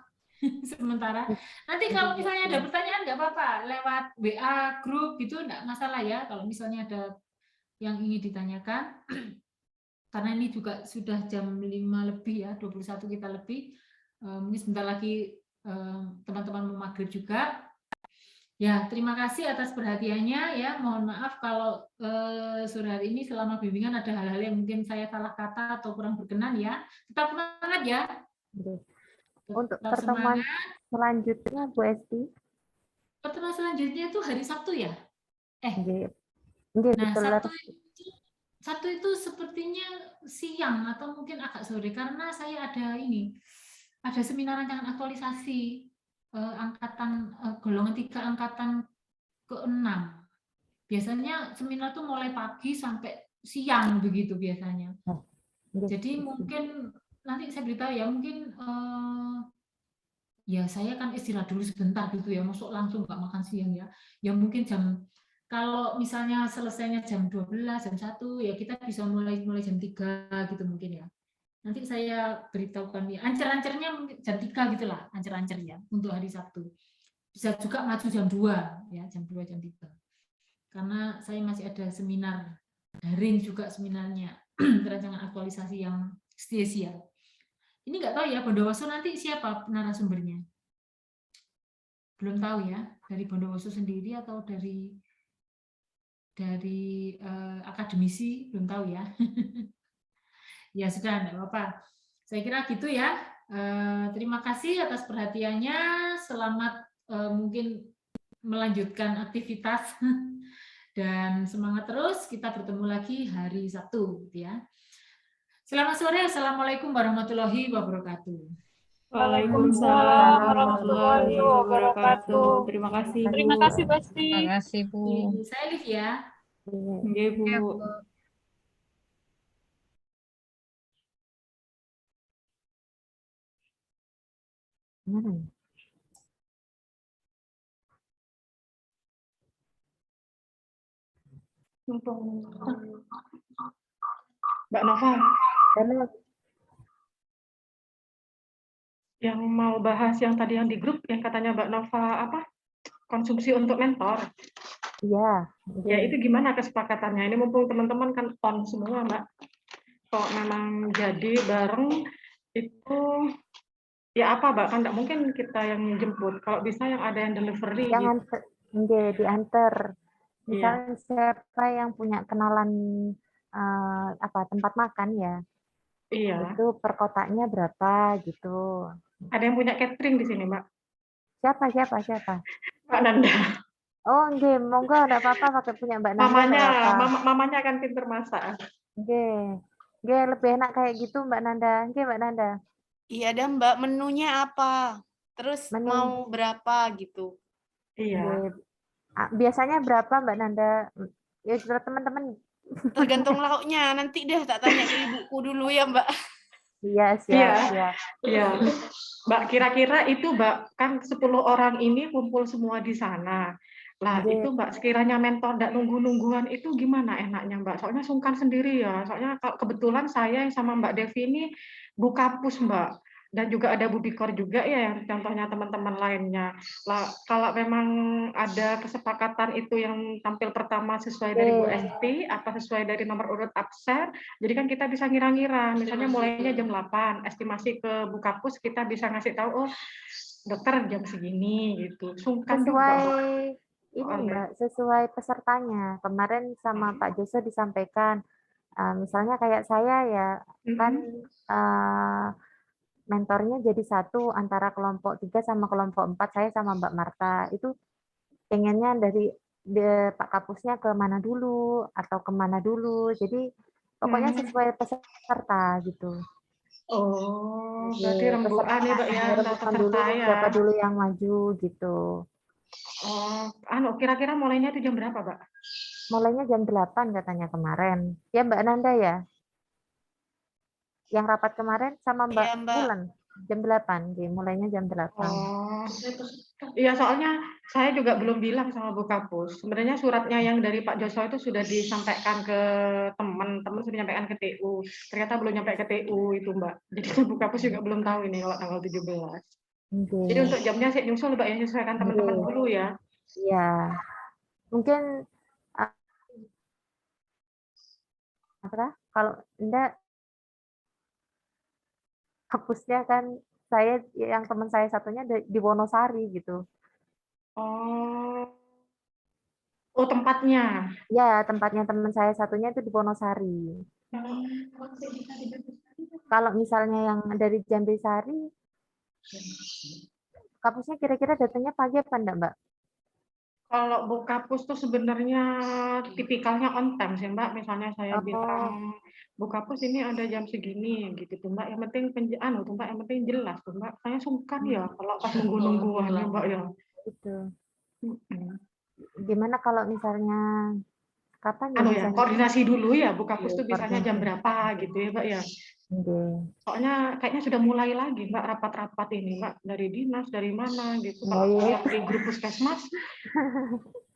Sementara. Nanti kalau misalnya ada pertanyaan nggak apa-apa, lewat WA grup gitu nggak masalah ya. Kalau misalnya ada yang ingin ditanyakan. Karena ini juga sudah jam 5 lebih ya, 21 kita lebih. Mungkin sebentar lagi teman-teman mau maghrib juga. Ya, terima kasih atas perhatiannya ya. Mohon maaf kalau sore hari ini selama bimbingan ada hal-hal yang mungkin saya salah kata atau kurang berkenan ya. Tetap semangat ya. Untuk pertemuan selanjutnya, Bu Esti. Pertemuan selanjutnya itu hari Sabtu ya? Nah, Sabtu itu sepertinya siang atau mungkin agak sore karena saya ada seminar rancangan aktualisasi. golongan 3 angkatan ke-6. Biasanya seminar tuh mulai pagi sampai siang begitu biasanya. Jadi mungkin nanti saya beritahu ya, mungkin ya saya kan istirahat dulu sebentar gitu ya, masuk langsung nggak makan siang ya. Ya mungkin kalau misalnya selesainya jam 12, jam 1, ya kita bisa mulai jam 3 gitu mungkin ya. Nanti saya beritahukan ya, ancer-ancernya mungkin jam 3 gitulah, ancer-ancernya untuk hari Sabtu. Bisa juga maju jam 2 ya, jam 2, jam 3. Karena saya masih ada seminar daring juga seminarnya, rancangan aktualisasi yang spesial. Ini nggak tahu ya, Bondowoso nanti siapa narasumbernya? Belum tahu ya, dari Bondowoso sendiri atau dari akademisi, belum tahu ya. Ya sudah, enggak apa-apa. Saya kira gitu ya. Terima kasih atas perhatiannya. Selamat mungkin melanjutkan aktivitas dan semangat terus. Kita bertemu lagi hari Sabtu, ya. Selamat sore. Assalamualaikum warahmatullahi wabarakatuh. Waalaikumsalam warahmatullahi wabarakatuh. Terima kasih, Bu. Terima kasih, Basti. Terima kasih, Bu. Saya Liv ya. Nggih, Bu. Mbak Nova, yang mau bahas yang tadi yang di grup, yang katanya Mbak Nova apa? Konsumsi untuk mentor. Iya. Ya itu gimana kesepakatannya? Ini mumpung teman-teman kan on semua, Mbak. Kalau memang jadi bareng itu ya apa, Mbak? Kan nggak mungkin kita yang jemput. Kalau bisa yang ada yang delivery. Yang diantar. Iya. Misalnya siapa yang punya kenalan tempat makan ya. Iya. Itu per kotaknya berapa gitu. Ada yang punya catering di sini, Mbak? Siapa? Mbak Nanda. Oh, nggih, monggo enggak apa-apa pakai punya Mbak Nanda. Mamanya kan pinter masak. Nggih. Nggih, lebih enak kayak gitu Mbak Nanda. Nggih, Mbak Nanda. Iya dah, Mbak, menunya apa? Terus mau berapa gitu. Iya. Biasanya berapa Mbak Nanda? Ya teman-teman. Tergantung lauknya. Nanti deh tak tanya ke ibuku dulu ya, Mbak. Iya, siap. Iya. Mbak, kira-kira itu, Mbak, kan 10 orang ini kumpul semua di sana. Lah, itu Mbak, sekiranya mentor nggak nunggu-nungguan itu gimana enaknya, Mbak? Soalnya sungkan sendiri ya. Soalnya kebetulan saya sama Mbak Devi ini buka pus, Mbak. Dan juga ada Bu Bikor juga ya, yang contohnya teman-teman lainnya. Lah, kalau memang ada kesepakatan itu yang tampil pertama sesuai dari Bu Esti, apa sesuai dari nomor urut absen, jadi kan kita bisa ngira-ngira. Misalnya mulainya jam 8, estimasi ke Bukapus kita bisa ngasih tahu, oh dokter jam segini gitu. Sungkan juga. Mbak, sesuai pesertanya. Kemarin sama Pak Joso disampaikan, misalnya kayak saya ya, kan mentornya jadi satu antara kelompok 3 sama kelompok 4, saya sama Mbak Marta. Itu pengennya dari Pak Kapusnya ke mana dulu, atau kemana dulu. Jadi pokoknya sesuai peserta gitu. Oh, berarti rembukan ya, Mbak ya, peserta ya. Siapa dulu yang maju gitu. Oh, kira-kira mulainya itu jam berapa, Mbak? Mulainya jam 8 katanya kemarin. Ya Mbak Nanda ya? Yang rapat kemarin sama Mbak Bulan. Jam 8, mulainya jam 8. Oh, iya soalnya saya juga belum bilang sama Bu Kapus. Sebenarnya suratnya yang dari Pak Joso itu sudah disampaikan ke teman-teman, sudah disampaikan ke TU. Ternyata belum nyampe ke TU itu, Mbak. Jadi Bu Kapus juga belum tahu ini kalau tanggal 17. Jadi untuk jamnya saya nyusul, Mbak, ya, sesuaikan teman-teman dulu ya. Iya. Mungkin kalau enggak Kapusnya kan saya yang teman saya satunya di Wonosari gitu. Oh, tempatnya. Ya, tempatnya teman saya satunya itu di Wonosari. Kalau misalnya yang dari Jambesari, Kapusnya kira-kira datangnya pagi apa enggak, Mbak? Kalau Bukapus tuh sebenarnya tipikalnya on time sih Mbak. Misalnya saya bilang Bukapus ini ada jam segini gitu tuh Mbak. Yang penting tuh Mbak, yang penting jelas tuh Mbak. Saya sungkan ya kalau pas nunggu-nungguan ya Mbak ya. Itu. Mm-mm. Gimana kalau misalnya kapan ya Ya, biasanya? koordinasi dulu ya Bukapus tuh biasanya jam Koordinasi. berapa gitu ya Mbak ya. Oke. Soalnya kayaknya sudah mulai lagi Mbak rapat-rapat ini Mbak dari dinas dari mana gitu. Iya, Kalau iya. lihat di grup puskesmas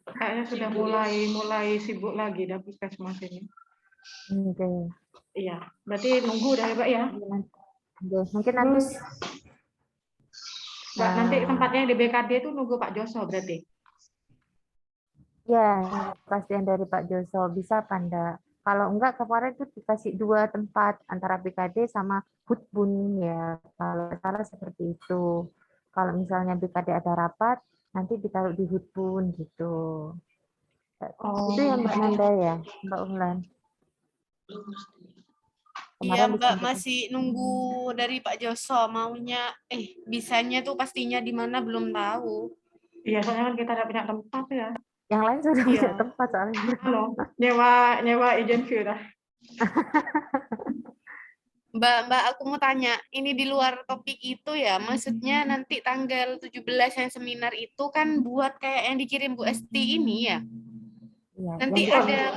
kayaknya sudah mulai sibuk lagi dah puskesmas ini. Oke. Iya, berarti nunggu dah ya Mbak ya. Oke, mungkin nanti Mbak, nanti tempatnya di BKD itu nunggu Pak Joso berarti. ya kepastian dari Pak Joso bisa apa enggak? Kalau enggak kemarin tuh dikasih 2 tempat antara BKD sama Hutbun ya. Kalau salah seperti itu. Kalau misalnya BKD ada rapat, nanti ditaruh di Hutbun gitu. Itu ya Mbak Nanda ya, Mbak Ulan. Iya Kemarin Mbak, masih nunggu dari Pak Joso maunya, bisanya tuh pastinya di mana belum tahu. Iya, soalnya kan kita ada punya tempat ya. Yang lain sudah Iya. punya tempat soalnya. Nyewa agensi udah. Mbak, aku mau tanya, ini di luar topik itu ya, maksudnya nanti tanggal 17 yang seminar itu kan buat kayak yang dikirim Bu Esti ini ya? Iya, Nanti ada...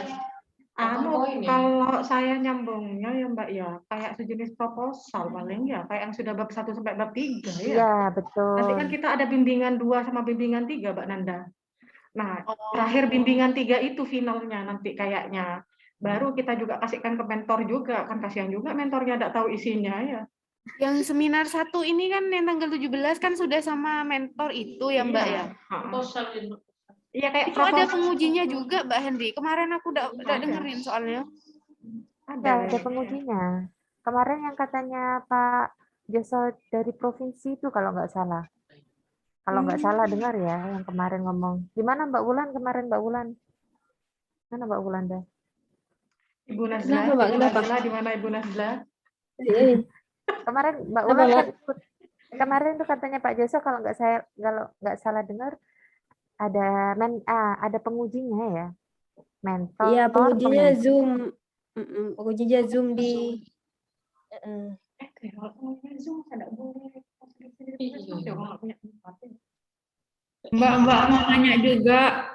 Kalau saya nyambungnya ya Mbak ya, kayak sejenis proposal paling ya, kayak yang sudah bab 1 sampai bab 3 ya. Iya, betul. Nanti kan kita ada bimbingan 2 sama bimbingan 3 Mbak Nanda. Nah, terakhir bimbingan 3 itu finalnya nanti kayaknya. Baru kita juga kasihkan ke mentor juga, kan kasihan juga mentornya enggak tahu isinya ya. Yang seminar 1 ini kan yang tanggal 17 kan sudah sama mentor itu ya Mbak ya? Iya kayak itu ada pengujinya juga Mbak Henry. Kemarin aku udah dengerin soalnya. Ada pengujinya. Kemarin yang katanya Pak Joso dari provinsi itu kalau nggak salah. Kalau nggak salah dengar ya yang kemarin ngomong. Gimana Mbak Wulan kemarin Mbak Wulan? Mana Mbak Wulan dah? Ibu Nazla, Ibu Nazla di mana Ibu Nazla? Kemarin Mbak Wulan kan ikut. Kemarin tuh katanya Pak Joso kalau nggak salah dengar ada pengujinya ya. Mentor. Iya, pengujinya Zoom. Pengujinya Zoom di Mbak mau nanya juga.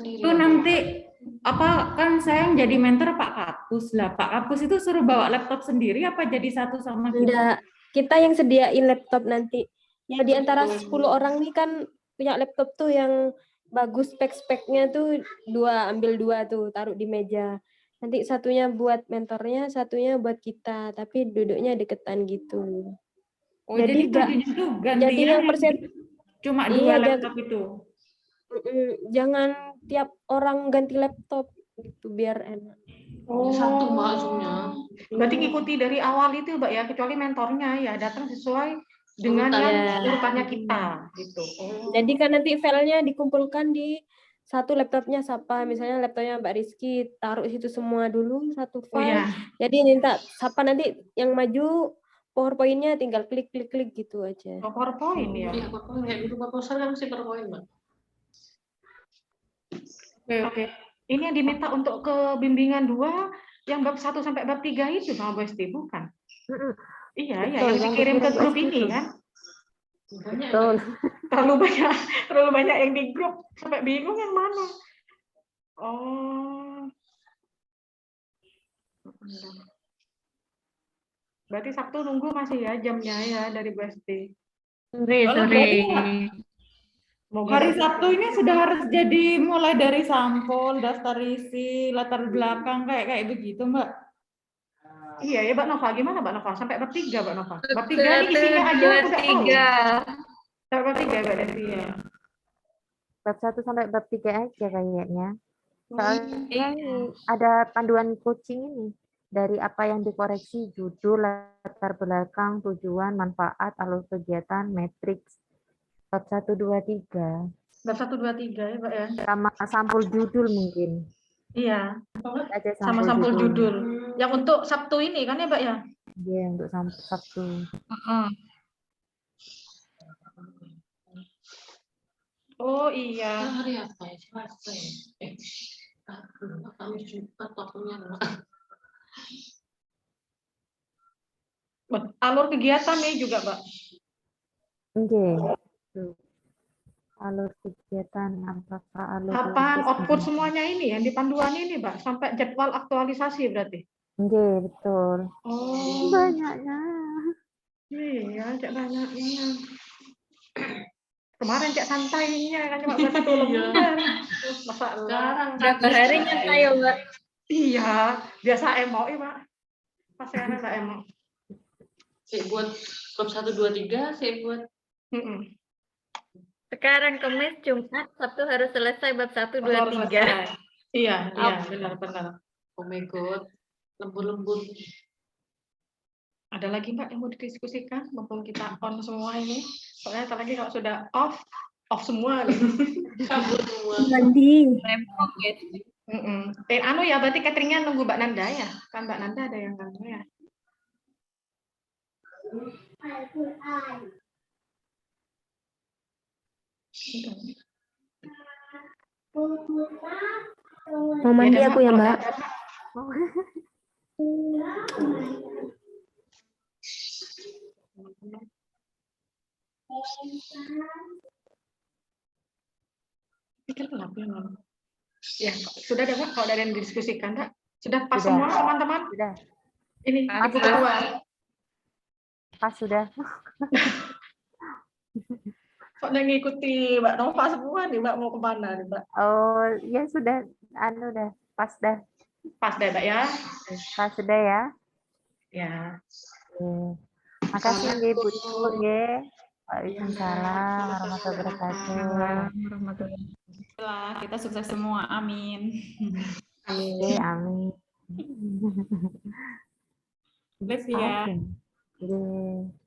Itu nanti apa kan saya yang jadi mentor Pak Kapus lah. Pak Kapus itu suruh bawa laptop sendiri apa jadi satu sama kita? Enggak, kita yang sediain laptop nanti. Ya di antara 10 orang nih kan punya laptop tuh yang bagus spek-speknya tuh ambil dua tuh taruh di meja. Nanti satunya buat mentornya, satunya buat kita, tapi duduknya deketan gitu. Oh, jadi yang persen cuma 2 laptop itu. Jangan tiap orang ganti laptop gitu biar enak. Satu maksudnya. Berarti ngikuti dari awal itu Mbak ya, kecuali mentornya ya datang sesuai dengan yang urutannya kita gitu. Jadi kan nanti filenya dikumpulkan di satu laptopnya siapa, misalnya laptopnya Mbak Rizky taruh situ semua dulu satu file. Jadi minta siapa nanti yang maju PowerPoint-nya tinggal klik gitu aja. PowerPoint ya. Iya, PowerPoint kayak gitu proposal kan mesti PowerPoint, Mbak. Oke. Ini yang diminta untuk ke bimbingan 2 yang bab 1 sampai bab 3 itu sama Bu Esti, bukan? Iya, yang dikirim ke grup ini kan? Betul. Terlalu banyak yang di grup sampai bingung yang mana. Berarti Sabtu nunggu masih ya jamnya ya dari Bu Esti. Sore. Hari Sabtu ini sudah harus jadi mulai dari sampul, daftar isi, latar belakang kayak begitu, Mbak. Iya ya, Mbak Nova. Gimana Mbak Nova? Sampai bab 3, Mbak Nova. Bab 3 ini isinya aja aku udah tahu. Sampai bab 3, Mbak Desi ya. Bab 1 sampai bab 3 aja kayaknya. Soalnya ada panduan coaching ini. Dari apa yang dikoreksi, judul, latar belakang, tujuan, manfaat, alur kegiatan, matriks. Bab 1, 2, 3. Bab 1, 2, 3 ya, Mbak ya. Sama sampul judul mungkin. Iya. Sama sampul judul. Yang untuk Sabtu ini kan ya, Mbak ya? Iya, untuk Sabtu. Oh iya. Hari apa ya? Selasa ya? Kamis Jumat waktunya. Alur kegiatan nih juga, Mbak. Nggih. Alur kegiatan apakah alur Hafal output kegiatan? semuanya ini yang di panduan ini, Mbak, sampai jadwal aktualisasi berarti. Nggih, betul. Oh. Banyaknya. Iya, cek banyaknya. Kemarin cek santainya kan cuma buat 1 lembar. Masalah. Berapa hari nyantai ya, Mbak? Iya, biasa MOI, Pak. Pas saya enggak MOI. Saya buat bab 1 2 3, saya buat. Sekarang Kamis, Jumat, Sabtu harus selesai bab 1, 2, Harus 3. selesai. Iya, benar. Oh my god, lembur-lembur. Ada lagi Mbak yang mau didiskusikan mumpung kita on semua ini. Soalnya ntar lagi kalau sudah off semua nih. Kabur semua. Mandi. Rempong ya. Anu ya, berarti cateringnya nunggu Mbak Nanda ya? Kan Mbak Nanda ada yang kantor ya. Mau mandi aku ya, Mbak. Pikir kenapa ya? Sudah ada Mbak, kalau ada yang didiskusikan Mbak? Sudah pas semua teman-teman? Sudah. Ini Ibu Ketua. Pas sudah. Soalnya ngikuti Mbak Nova semua nih, Mbak mau kemana nih Mbak? Oh, ya sudah. Anu dah, pas dah. Pas dah Mbak ya? Pas sudah ya. Ya. Makasih nggih Bu Ibu nggih. Waalaikumsalam warahmatullahi wabarakatuh. Kita sukses semua, amin. Amin. Bless ya. Oke.